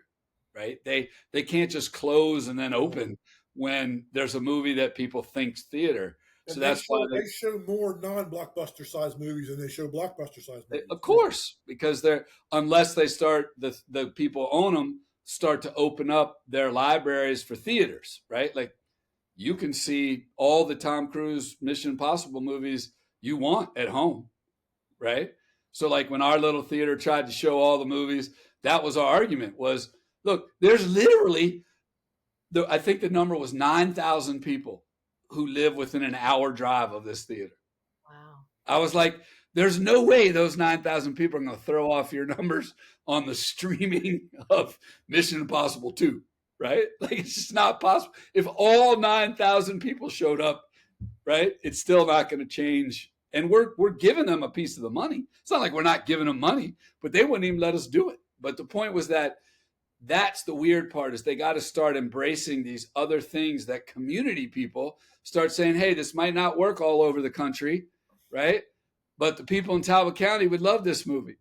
right? They can't just close and then open when there's a movie that people think's theater. So that's why they show more non-blockbuster size movies than they show blockbuster size movies. Of course, because unless they start, the people own them start to open up their libraries for theaters, right? Like you can see all the Tom Cruise Mission Impossible movies you want at home, right? So like when our little theater tried to show all the movies, that was our argument was, look, there's literally, I think the number was 9,000 people who live within an hour drive of this theater. Wow. I was like, there's no way those 9,000 people are going to throw off your numbers on the streaming of Mission Impossible 2, right? Like, it's just not possible. If all 9,000 people showed up, right, it's still not going to change. And we're giving them a piece of the money. It's not like we're not giving them money, but they wouldn't even let us do it. But the point was that's the weird part, is they got to start embracing these other things that community people start saying, hey, this might not work all over the country, right? But the people in Talbot County would love this movie,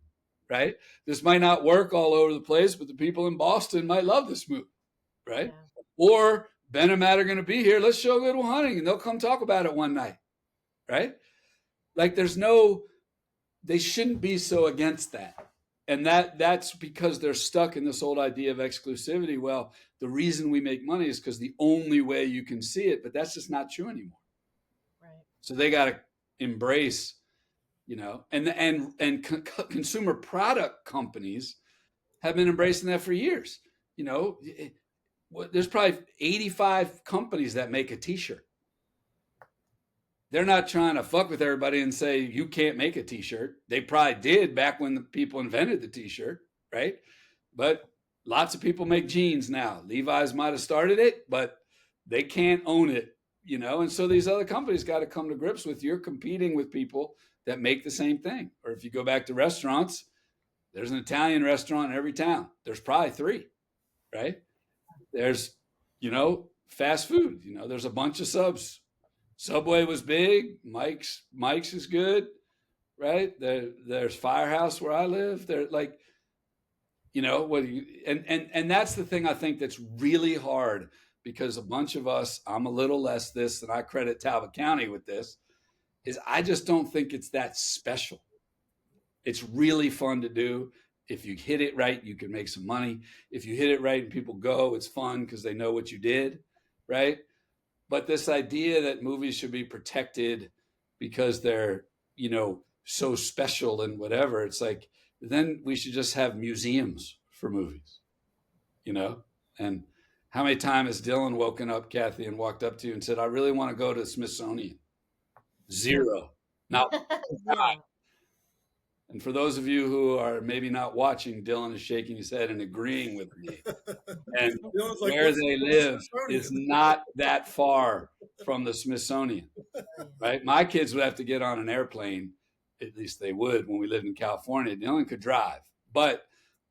right? This might not work all over the place, but the people in Boston might love this movie, right? Yeah. Or Ben and Matt are going to be here. Let's show Good Will Hunting, and they'll come talk about it one night, right? Like they shouldn't be so against that. And that's because they're stuck in this old idea of exclusivity. Well, the reason we make money is because the only way you can see it, but that's just not true anymore. Right. So they got to embrace, and consumer product companies have been embracing that for years. There's probably 85 companies that make a T-shirt. They're not trying to fuck with everybody and say, you can't make a T-shirt. They probably did back when the people invented the T-shirt, right? But lots of people make jeans now. Levi's might have started it, but they can't own it, And so these other companies got to come to grips with, you're competing with people that make the same thing. Or if you go back to restaurants, there's an Italian restaurant in every town. There's probably 3, right? There's, fast food. There's a bunch of subs. Subway was big. Mike's is good. right? There's Firehouse where I live. They're like, what do you, and that's the thing I think that's really hard, because a bunch of us, I'm a little less this than I credit Talbot County with this, is I just don't think it's that special. It's really fun to do. If you hit it right, you can make some money. If you hit it right and people go, it's fun because they know what you did, right? But this idea that movies should be protected because they're, so special and whatever, it's like, then we should just have museums for movies, And how many times has Dylan woken up, Kathy, and walked up to you and said, I really want to go to the Smithsonian? Zero. Not Yeah. And for those of you who are maybe not watching, Dylan is shaking his head and agreeing with me. And Dylan's like, where "What's they the live Smithsonian?" is not that far from the Smithsonian, right? My kids would have to get on an airplane. At least they would when we lived in California. Dylan could drive, but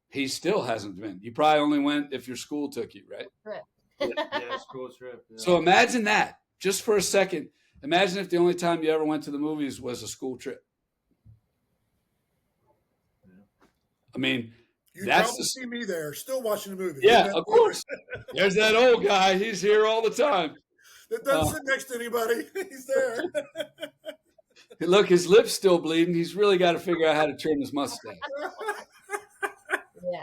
he still hasn't been. You probably only went if your school took you, right? Right. Yeah, school trip. Yeah. So imagine that just for a second. Imagine if the only time you ever went to the movies was a school trip. I mean, You that's probably see me there, still watching the movie. yeah, of course. There's that old guy. He's here all the time. That doesn't sit next to anybody. He's there. Look, his lip's still bleeding. He's really got to figure out how to trim his mustache. Yeah.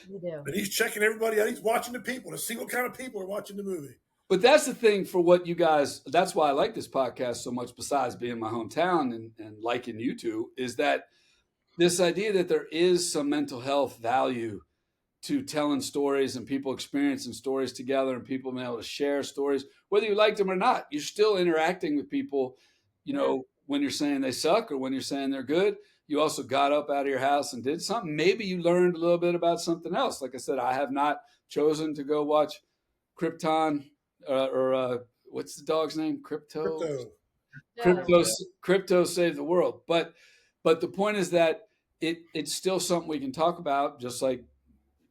You do. And he's checking everybody out. He's watching the people to see what kind of people are watching the movie. But that's the thing for what you guys, that's why I like this podcast so much, besides being my hometown and liking you two, is that this idea that there is some mental health value to telling stories and people experiencing stories together and people being able to share stories, whether you liked them or not. You're still interacting with people, when you're saying they suck or when you're saying they're good. You also got up out of your house and did something. Maybe you learned a little bit about something else. Like I said, I have not chosen to go watch Krypton or what's the dog's name? Crypto Save the World. But the point is that it's still something we can talk about, just like,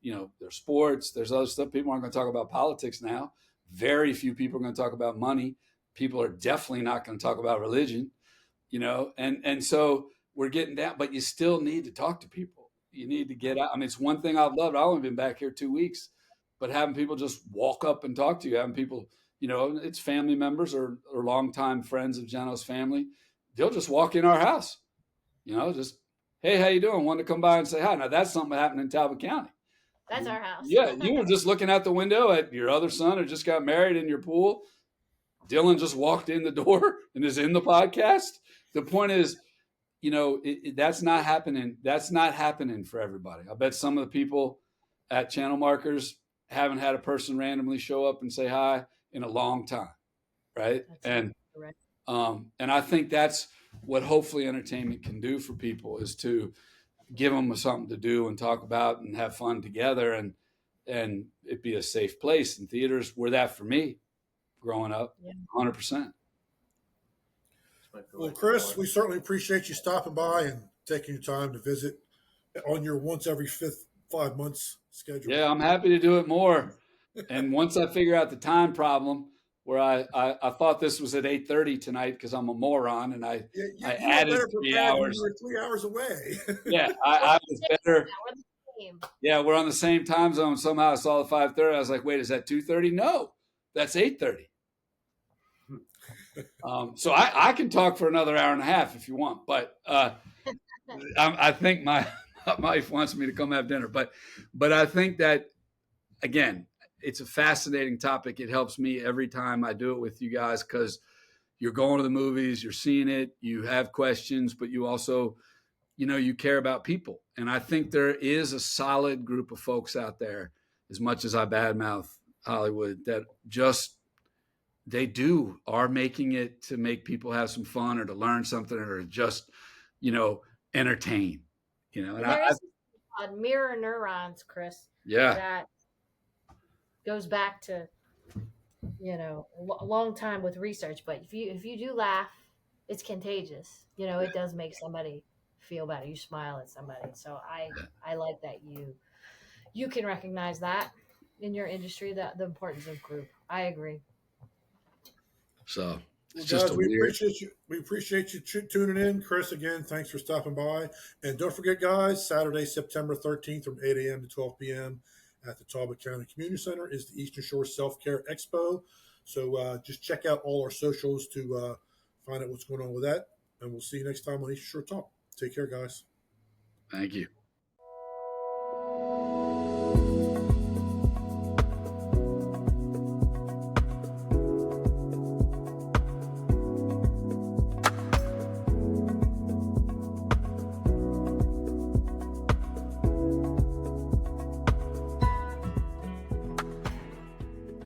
there's sports, there's other stuff. People aren't going to talk about politics now. Very few people are going to talk about money. People are definitely not going to talk about religion, and so we're getting down, but you still need to talk to people. You need to get out. I mean, it's one thing I've loved. I've only been back here 2 weeks, but having people just walk up and talk to you, having people, it's family members or longtime friends of Geno's family. They'll just walk in our house, just, hey, how you doing? Want to come by and say hi. Now that's something that happened in Talbot County. That's our house. Yeah, you were just looking out the window at your other son who just got married in your pool. Dylan just walked in the door and is in the podcast. The point is, that's not happening. That's not happening for everybody. I bet some of the people at Channel Markers haven't had a person randomly show up and say hi in a long time, right? That's correct. And I think that's what hopefully entertainment can do for people, is to give them something to do and talk about and have fun together, and it be a safe place. And theaters were that for me growing up, 100%. Well, Chris, we certainly appreciate you stopping by and taking your time to visit on your once every 5 months schedule. Yeah, I'm happy to do it more. And once I figure out the time problem, where I thought this was at 8:30 tonight because I'm a moron, and I added 3 hours. You were 3 hours away. Yeah, I was better. We're the same. Yeah, we're on the same time zone. Somehow I saw the 5:30. I was like, wait, is that 2:30? No, that's 8:30. So I can talk for another hour and a half if you want, but I think my wife wants me to come have dinner. But I think that, again, it's a fascinating topic. It helps me every time I do it with you guys, because you're going to the movies, you're seeing it, you have questions, but you also, you care about people. And I think there is a solid group of folks out there, as much as I badmouth Hollywood, that just, they are making it to make people have some fun or to learn something or just, entertain, and there is called mirror neurons, Chris. Yeah. That goes back to, a long time with research. But if you do laugh, it's contagious. It does make somebody feel better. You smile at somebody. So I like that you can recognize that in your industry, that the importance of group. I agree. So, It's Well, just guys, a we weird. appreciate you. We appreciate you tuning in, Chris. Again, thanks for stopping by. And don't forget, guys, Saturday, September 13th, from 8 a.m. to 12 p.m. at the Talbot County Community Center is the Eastern Shore Self Care Expo. So just check out all our socials to find out what's going on with that. And we'll see you next time on Eastern Shore Talk. Take care, guys. Thank you.